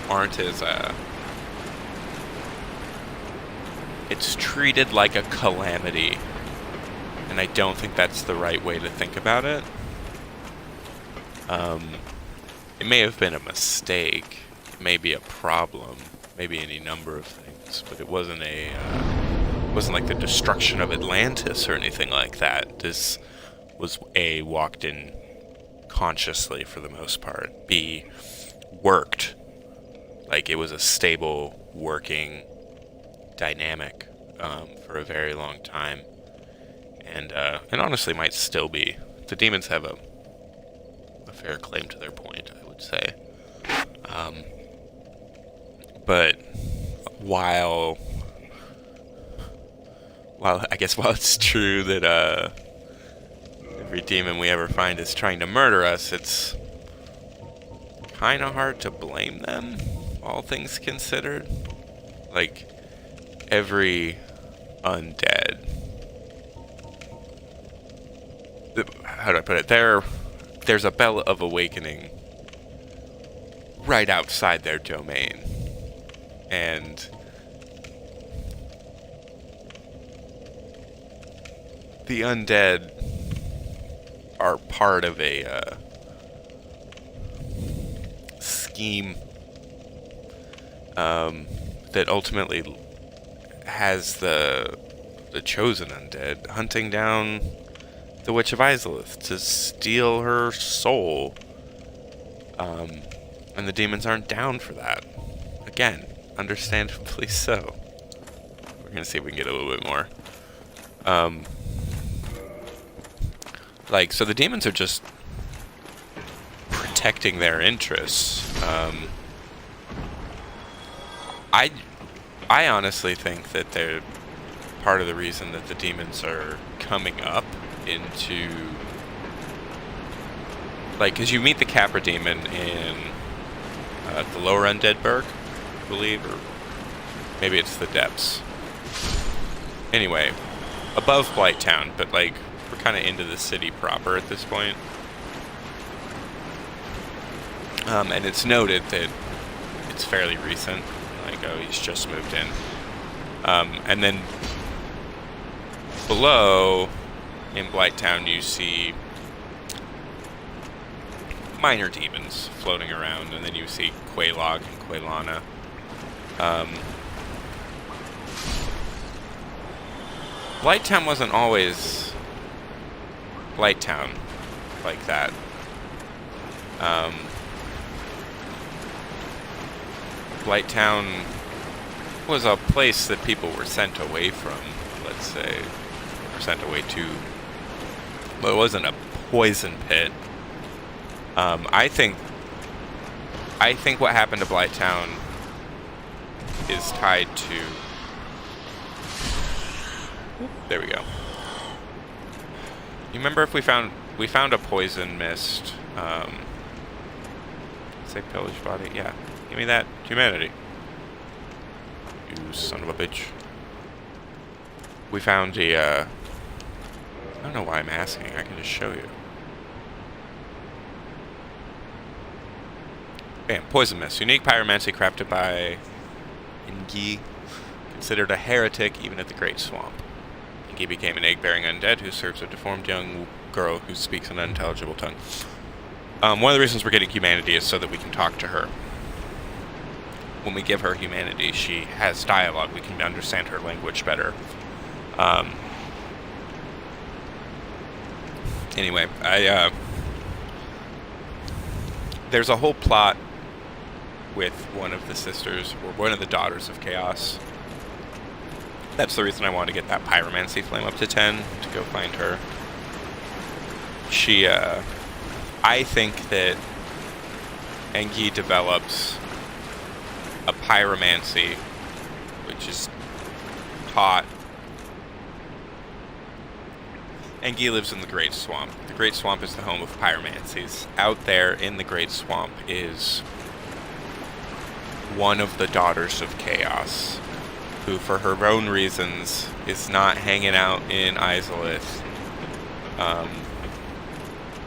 aren't as it's treated like a calamity, and I don't think that's the right way to think about it. It may have been a mistake, it may be a problem, maybe any number of things, but it wasn't like the destruction of Atlantis or anything like that. This was A, walked in consciously for the most part, B, worked. Like, it was a stable, working dynamic for a very long time, and honestly might still be. The demons have a fair claim to their point, I would say. But while it's true that every demon we ever find is trying to murder us, it's kind of hard to blame them, all things considered. Like, every undead how do I put it? There's a bell of awakening right outside their domain, and the undead are part of a scheme that ultimately has the chosen undead hunting down the Witch of Izalith to steal her soul. And the demons aren't down for that. Again, understandably so. We're gonna see if we can get a little bit more. So the demons are just protecting their interests. I honestly think that they're part of the reason that the demons are coming up into... because you meet the Capra demon in the lower undead burg, I believe, or maybe it's the depths. Anyway, above Blighttown, but we're kind of into the city proper at this point. And it's noted that it's fairly recent. He's just moved in. And then below in Blighttown, you see minor demons floating around, and then you see Quelaag and Quelana. Blighttown wasn't always Blighttown like that. Blighttown was a place that people were sent away from, let's say, or sent away to. But it wasn't a poison pit. I think what happened to Blighttown is tied to... There we go. You remember if we found a poison mist, say pillage body? Yeah. Give me that humanity. You son of a bitch. We found I don't know why I'm asking. I can just show you. Bam. Poison mist. Unique pyromancy crafted by Ingi. Considered a heretic even at the Great Swamp. Ingi became an egg-bearing undead who serves a deformed young girl who speaks an unintelligible tongue. One of the reasons we're getting humanity is so that we can talk to her. When we give her humanity, she has dialogue. We can understand her language better. Anyway, there's a whole plot with one of the sisters, or one of the daughters of Chaos. That's the reason I wanted to get that pyromancy flame up to 10, to go find her. She, I think that Engi develops a pyromancy, which is taught. Engi lives in the Great Swamp. The Great Swamp is the home of pyromancies. Out there in the Great Swamp is one of the daughters of Chaos, who for her own reasons is not hanging out in Izalith.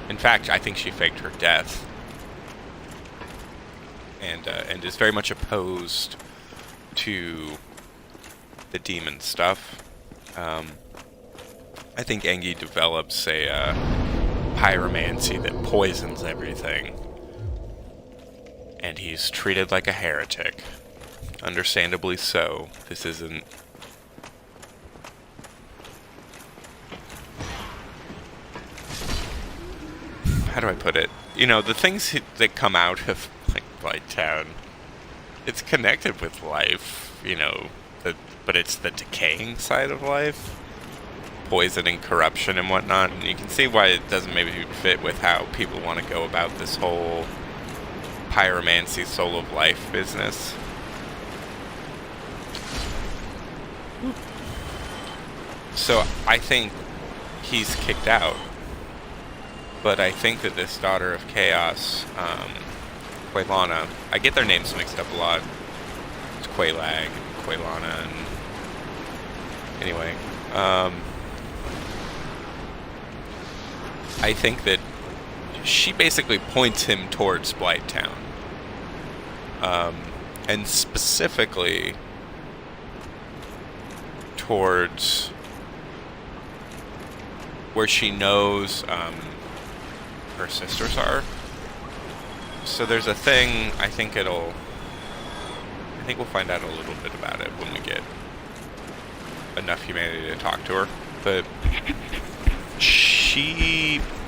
In fact, I think she faked her death. And is very much opposed to the demon stuff. I think Engi develops a pyromancy that poisons everything. And he's treated like a heretic. Understandably so. This isn't... How do I put it? You know, the things that come out of Blighttown, it's connected with life, you know, but it's the decaying side of life. Poison and corruption and whatnot. And you can see why it doesn't maybe fit with how people want to go about this whole pyromancy soul of life business. So I think he's kicked out. But I think that this daughter of Chaos, Quelana, I get their names mixed up a lot. It's Quelaag and Quelana, and anyway, I think that she basically points him towards Blighttown. And specifically towards where she knows her sisters are. So there's a thing, I think we'll find out a little bit about it when we get enough humanity to talk to her. But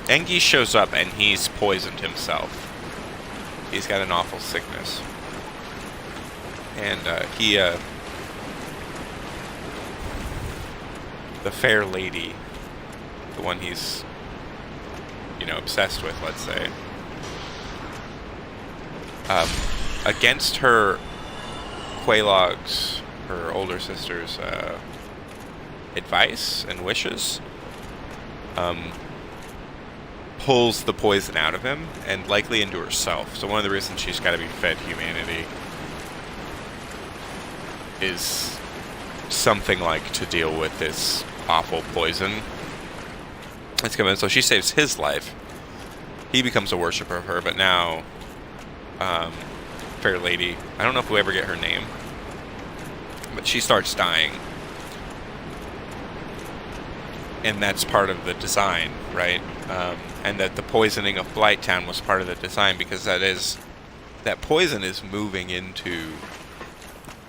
Engi shows up and he's poisoned himself. He's got an awful sickness. And the fair lady, the one he's, obsessed with, let's say, against her Quelaag's, her older sister's, advice and wishes, pulls the poison out of him, and likely into herself. So one of the reasons she's got to be fed humanity is something like to deal with this awful poison that's coming in. So she saves his life. He becomes a worshiper of her, but now, Fair Lady, I don't know if we'll ever get her name, but she starts dying. And that's part of the design, right? And that the poisoning of Blighttown was part of the design, because that poison is moving into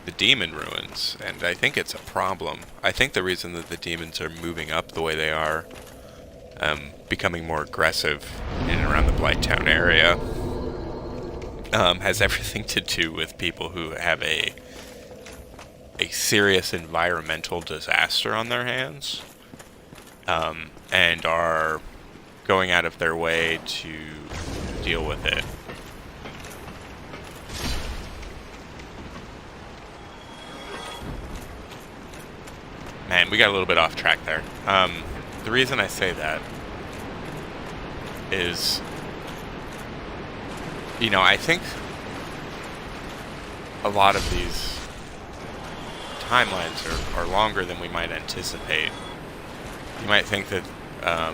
the demon ruins, and I think it's a problem. I think the reason that the demons are moving up the way they are, becoming more aggressive in and around the Blighttown area, has everything to do with people who have a serious environmental disaster on their hands, and are going out of their way to deal with it. Man, we got a little bit off track there. The reason I say that is, I think a lot of these timelines are longer than we might anticipate. You might think that, I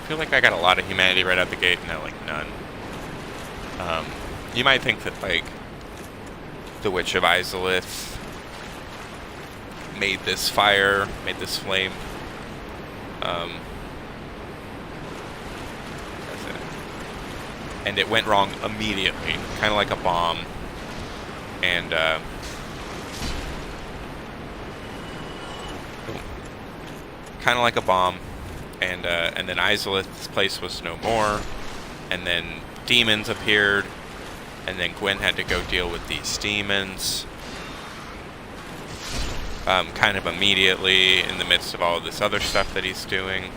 feel like I got a lot of humanity right out the gate, and now, none. You might think that, the Witch of Izalith made this fire, made this flame. That's it. And it went wrong immediately, kind of like a bomb. And kind of like a bomb. And then Izalith's place was no more. And then demons appeared. And then Gwen had to go deal with these demons. Kind of immediately, in the midst of all of this other stuff that he's doing.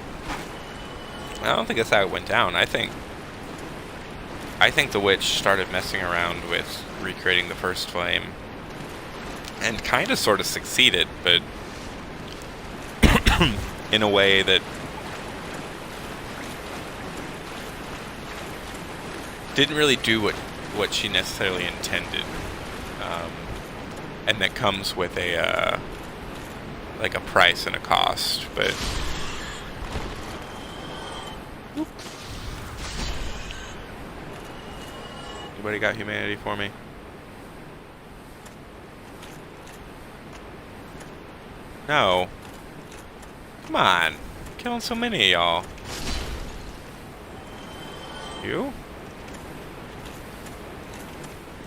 I don't think that's how it went down. I think the witch started messing around with recreating the first flame. And kind of sort of succeeded, but in a way that didn't really do what she necessarily intended, and that comes with a price and a cost. But anybody got humanity for me? No. Come on, I'm killing so many of y'all. You?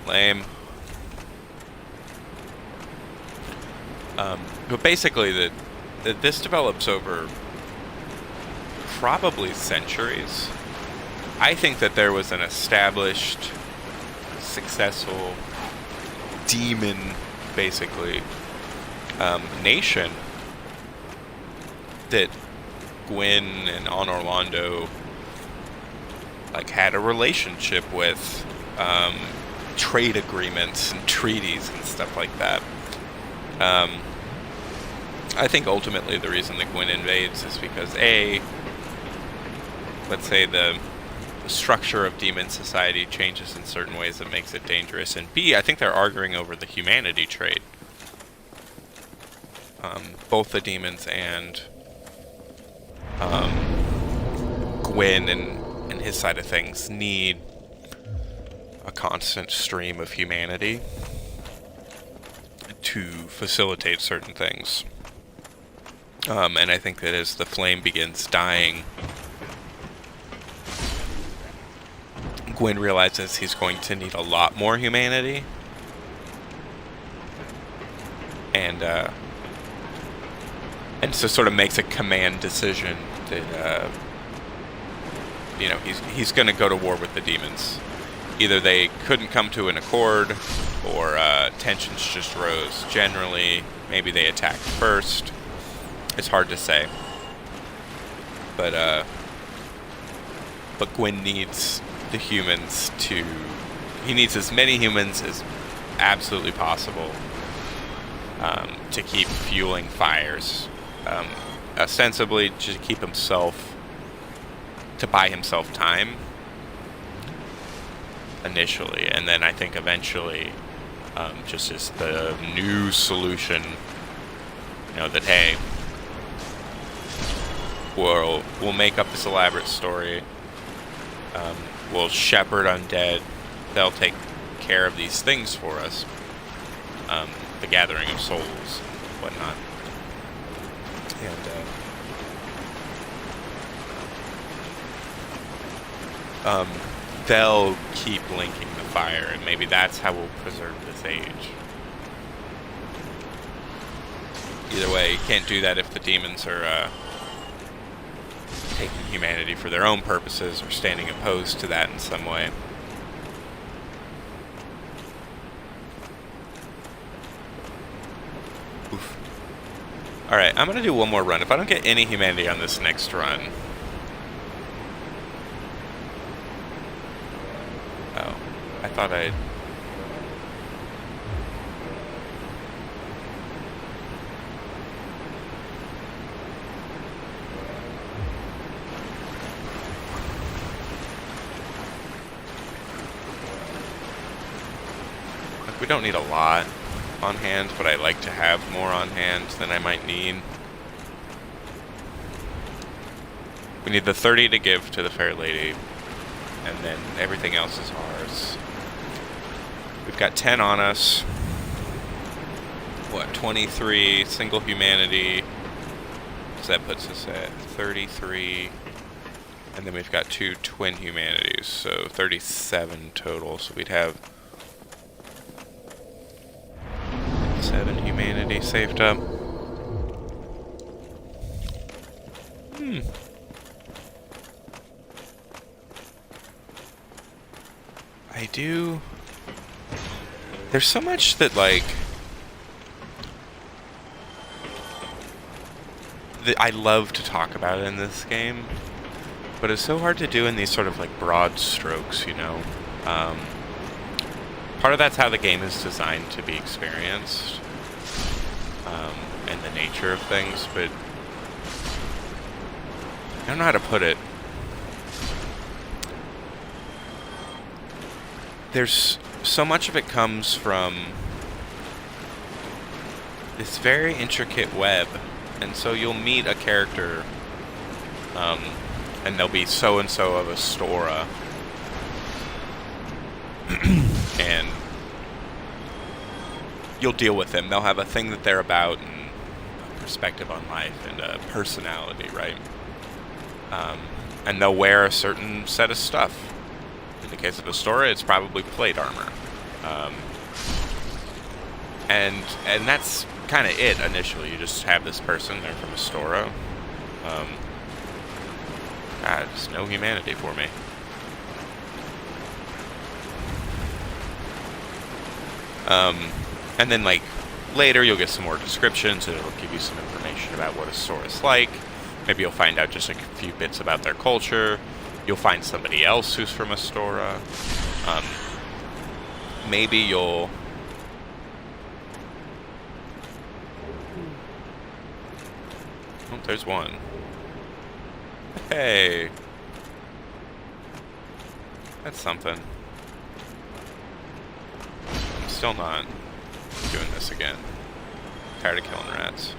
Lame. But basically, this develops over probably centuries. I think that there was an established, successful demon, basically, nation that Gwen and On Orlando had a relationship with, trade agreements and treaties and stuff like that. I think ultimately the reason that Gwen invades is because let's say the structure of demon society changes in certain ways that makes it dangerous, and B, I think they're arguing over the humanity trade. both the demons and Gwyn and his side of things need a constant stream of humanity to facilitate certain things. And I think that as the flame begins dying, Gwyn realizes he's going to need a lot more humanity. And so sort of makes a command decision that, he's going to go to war with the demons. Either they couldn't come to an accord, or tensions just rose. Generally, maybe they attacked first. It's hard to say. But Gwyn needs the humans to... He needs as many humans as absolutely possible to keep fueling fires. Ostensibly, to keep himself... to buy himself time. Initially. And then I think eventually, just as the new solution, that, hey... We'll make up this elaborate story. We'll shepherd undead. They'll take care of these things for us. The gathering of souls and whatnot. And they'll keep linking the fire, and maybe that's how we'll preserve this age. Either way, you can't do that if the demons are taking humanity for their own purposes or standing opposed to that in some way. Oof. Alright, I'm gonna do one more run. If I don't get any humanity on this next run... Oh, I thought I'd... We don't need a lot on hand, but I like to have more on hand than I might need. We need the 30 to give to the fair lady, and then everything else is ours. We've got 10 on us. What, 23 single humanity. So that puts us at 33. And then we've got 2 twin humanities, so 37 total. So we'd have 7 humanity saved up. I do... There's so much that, like... that I love to talk about in this game, but it's so hard to do in these sort of, like, broad strokes, Part of that's how the game is designed to be experienced, and the nature of things, but I don't know how to put it. There's so much of it comes from this very intricate web, and so you'll meet a character, and they'll be so-and-so of a Stora, and you'll deal with them. They'll have a thing that they're about, and a perspective on life, and a personality, right? And they'll wear a certain set of stuff. In the case of a Stora, it's probably plate armor. And that's kind of it initially. You just have this person, they're from a Stora. God, there's no humanity for me. And then, like, later you'll get some more descriptions, and it'll give you some information about what a Stora is like. Maybe you'll find out just a few bits about their culture. You'll find somebody else who's from a Stora. Maybe you'll... Oh, there's one. Hey! That's something. I'm still not doing this again. Tired of killing rats.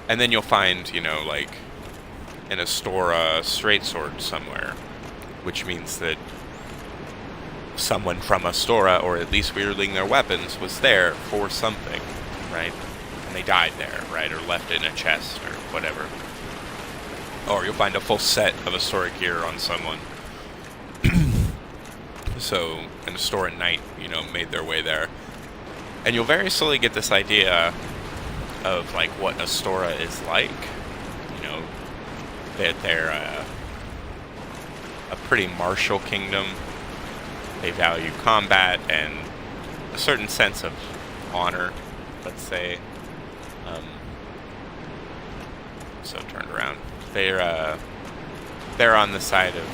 And then you'll find, you know, like, an Astora straight sword somewhere, which means that someone from Astora, or at least wielding their weapons, was there for something, right? And they died there, right? Or left it in a chest, or whatever. Or you'll find a full set of Astora gear on someone. So, an Astora knight, you know, made their way there. And you'll very slowly get this idea of, like, what Astora is like. You know, that they're a pretty martial kingdom. They value combat and a certain sense of honor, let's say. So turned around. They're on the side of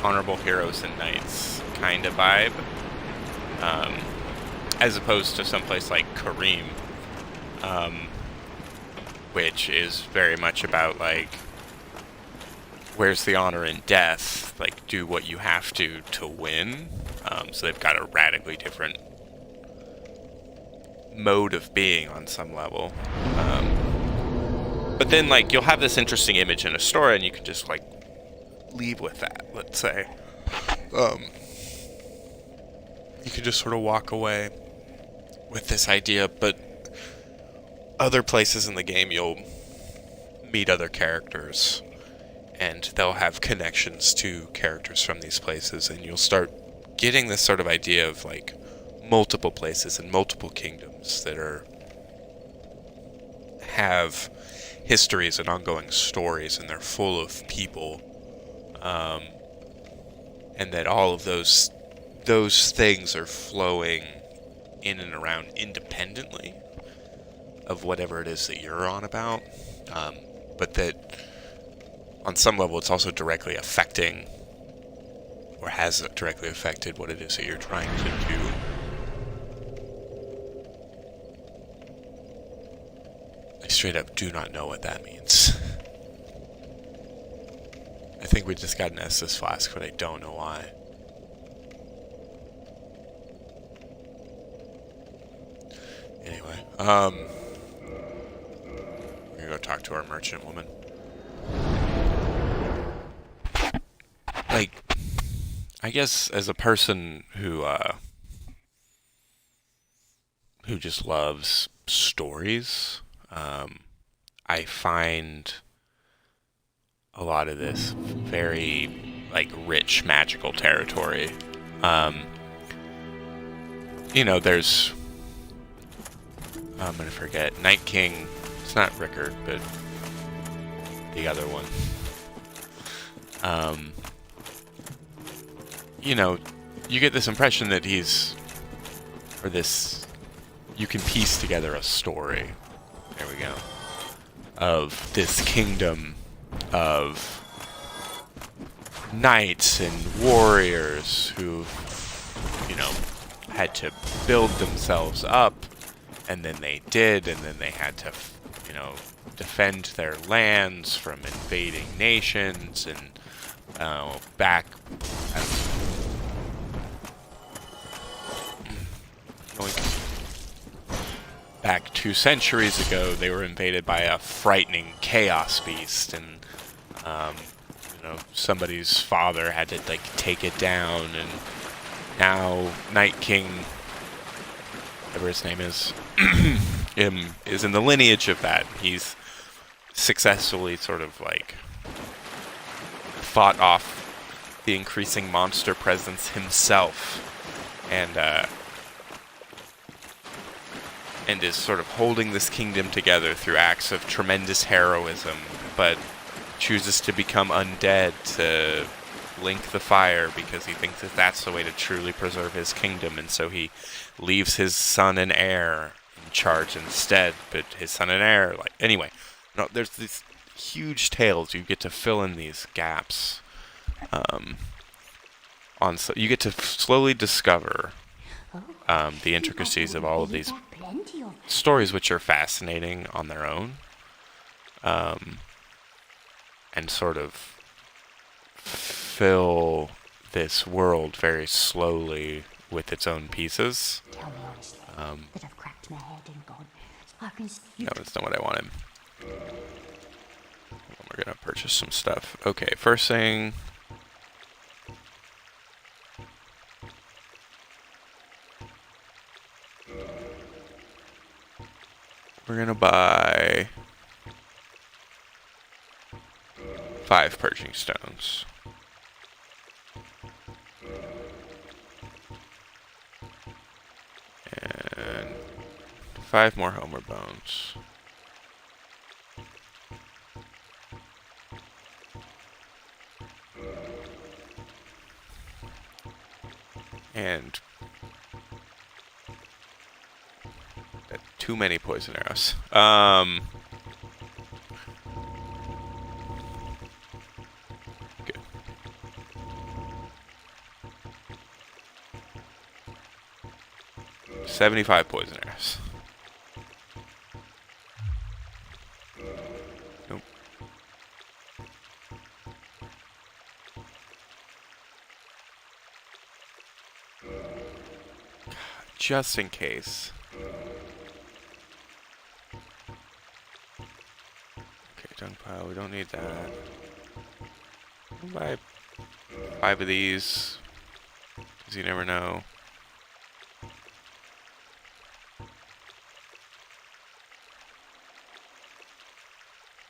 honorable heroes and knights kind of vibe, as opposed to someplace like Kareem, which is very much about, like, where's the honor in death? Like, do what you have to win. So they've got a radically different mode of being on some level. But then, like, you'll have this interesting image in a story, and you can just, like, leave with that, let's say. You can just sort of walk away with this idea, but other places in the game you'll meet other characters, and they'll have connections to characters from these places, and you'll start getting this sort of idea of, like, multiple places and multiple kingdoms that have histories and ongoing stories, and they're full of people, and that all of those things are flowing in and around independently of whatever it is that you're on about, but that on some level it's also directly affecting, or has directly affected, what it is that you're trying to do. I straight up do not know what that means. I think we just got an Estus flask, but I don't know why. Anyway, we're gonna go talk to our merchant woman. Like, I guess as a person who just loves stories, I find a lot of this very, like, rich, magical territory. You know, there's... I'm gonna forget. Night King. It's not Rickard, but the other one. You know, you get this impression that you can piece together a story. There we go. Of this kingdom of knights and warriors who, you know, had to build themselves up, and then they did, and then they had to, you know, defend their lands from invading nations, and back, back 2 centuries ago, they were invaded by a frightening chaos beast, and you know, somebody's father had to, like, take it down, and now Night King, whatever his name is, is in the lineage of that. He's successfully sort of, like, fought off the increasing monster presence himself, and is sort of holding this kingdom together through acts of tremendous heroism, but chooses to become undead to link the fire because he thinks that that's the way to truly preserve his kingdom, and so he leaves his son and heir in charge instead. But his son and heir, like, anyway, no, there's these huge tales. You get to fill in these gaps. You get to slowly discover the intricacies of all of these stories, which are fascinating on their own, and sort of fill this world very slowly with its own pieces. Tell me honestly that I've cracked my head in God. No, that's not what I wanted. We're gonna purchase some stuff. Okay, first thing. We're gonna buy 5 purging stones. And 5 more Homer bones. And too many poison arrows. Good. $75 poison arrows. Nope. Just in case. Okay, junk pile, we don't need that. We'll buy 5 of these, because you never know.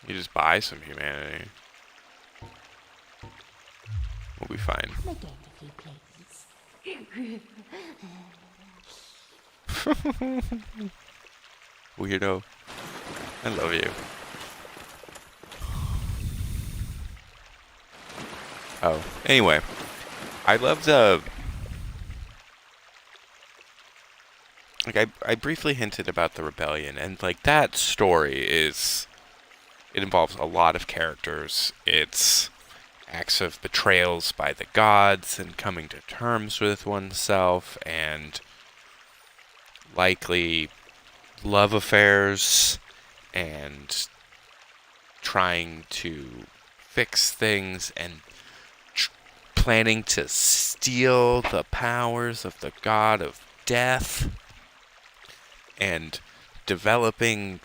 You just buy some humanity. We'll be fine. Weirdo. I love you. Oh, anyway. I love the... Like, I briefly hinted about the rebellion, and, like, that story is... It involves a lot of characters. It's acts of betrayals by the gods and coming to terms with oneself, and likely love affairs and trying to fix things and planning to steal the powers of the god of death and developing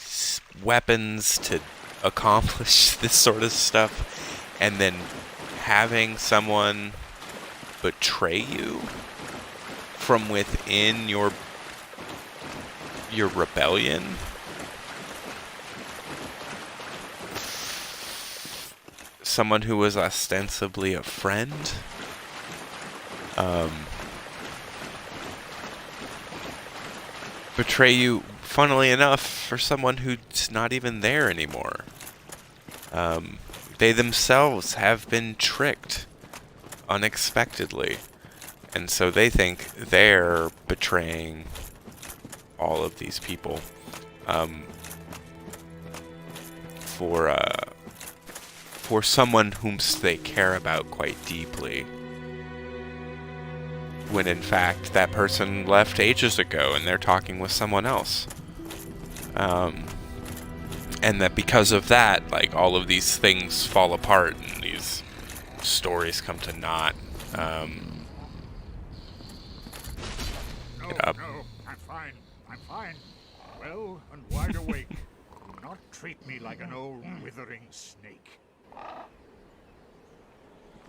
weapons to accomplish this sort of stuff, and then having someone betray you from within your rebellion. Someone who was ostensibly a friend. Betray you, funnily enough, for someone who's not even there anymore. They themselves have been tricked unexpectedly. And so they think they're betraying all of these people for someone whom they care about quite deeply. When in fact that person left ages ago and they're talking with someone else. And that because of that, like, all of these things fall apart and these stories come to naught. Get up. No, I'm fine. I'm fine. Well and wide awake. Do not treat me like an old withering snake.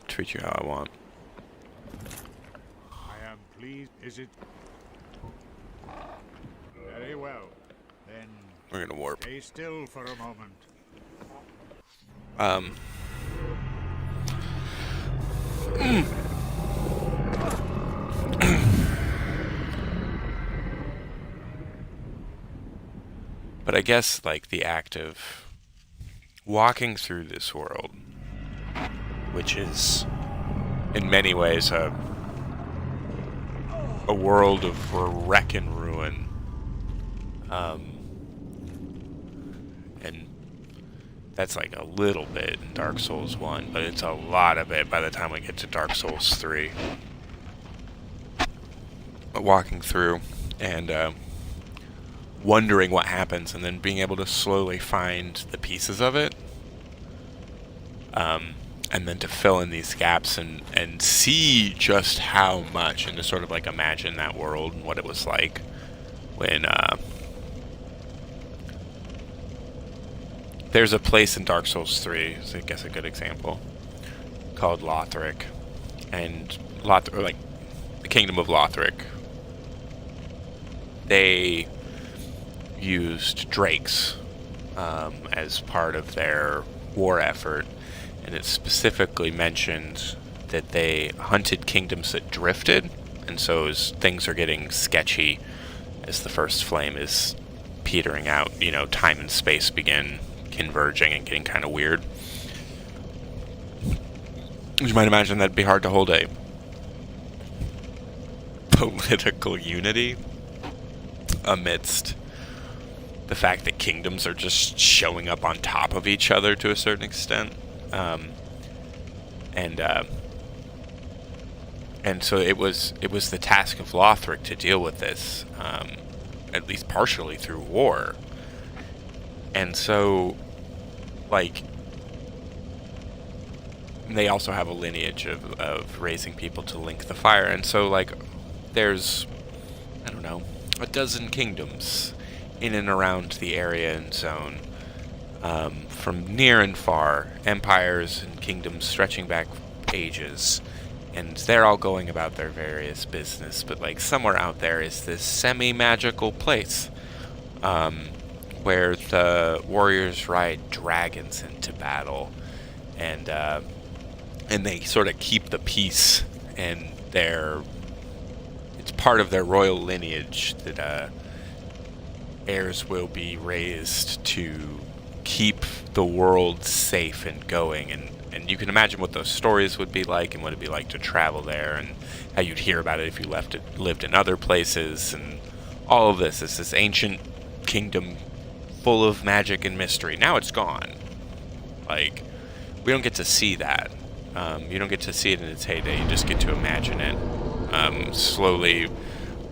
Treat you how I want. I am pleased. Is it? Very well. Then We're gonna warp. stay still for a moment. But I guess, like, the act of walking through this world, which is in many ways a world of wreck and ruin, and that's like a little bit in Dark Souls 1, but it's a lot of it by the time we get to Dark Souls 3. Walking through and wondering what happens, and then being able to slowly find the pieces of it, and then to fill in these gaps and see just how much, and to sort of like imagine that world and what it was like when there's a place in Dark Souls 3, is I guess a good example, called Lothric, and like the Kingdom of Lothric. They used drakes as part of their war effort, and it specifically mentioned that they hunted kingdoms that drifted, and so as things are getting sketchy, as the first flame is petering out, you know, time and space begin converging and getting kind of weird. You might imagine that'd be hard to hold a political unity amidst the fact that kingdoms are just showing up on top of each other to a certain extent. And so it was the task of Lothric to deal with this, at least partially through war. And so, like, they also have a lineage of raising people to link the fire. And so, like, there's, I don't know, a dozen kingdoms in and around the area and zone, from near and far, empires and kingdoms stretching back ages, and they're all going about their various business, but like somewhere out there is this semi-magical place, where the warriors ride dragons into battle, and they sort of keep the peace, and it's part of their royal lineage that heirs will be raised to keep the world safe and going, and you can imagine what those stories would be like, and what it'd be like to travel there, and how you'd hear about it if you lived in other places, and all of this is this ancient kingdom full of magic and mystery. Now it's gone. Like, we don't get to see that. You don't get to see it in its heyday. You just get to imagine it. Slowly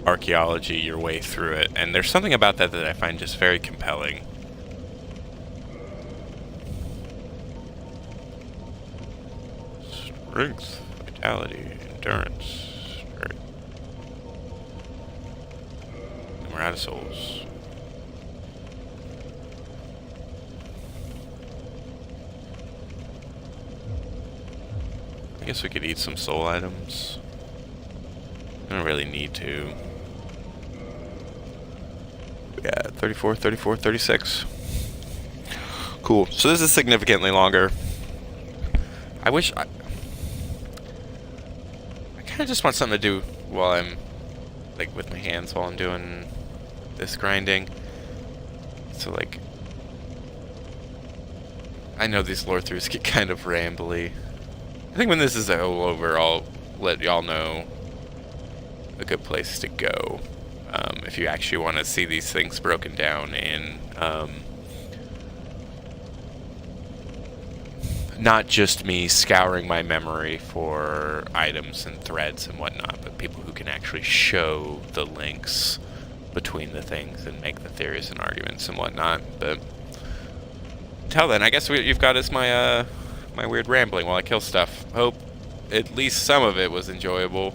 archaeology your way through it, and there's something about that I find just very compelling. Strength, vitality, endurance, strength. And we're out of souls. I guess we could eat some soul items. I don't really need to. Yeah, 34, 34, 36. Cool. So this is significantly longer. I kind of just want something to do while I'm, like, with my hands while I'm doing this grinding. So, like, I know these Lorethroughs get kind of rambly. I think when this is all over, I'll let y'all know a good place to go. If you actually want to see these things broken down in not just me scouring my memory for items and threads and whatnot, but people who can actually show the links between the things and make the theories and arguments and whatnot. But until then, I guess what you've got is my my weird rambling while I kill stuff. Hope at least some of it was enjoyable.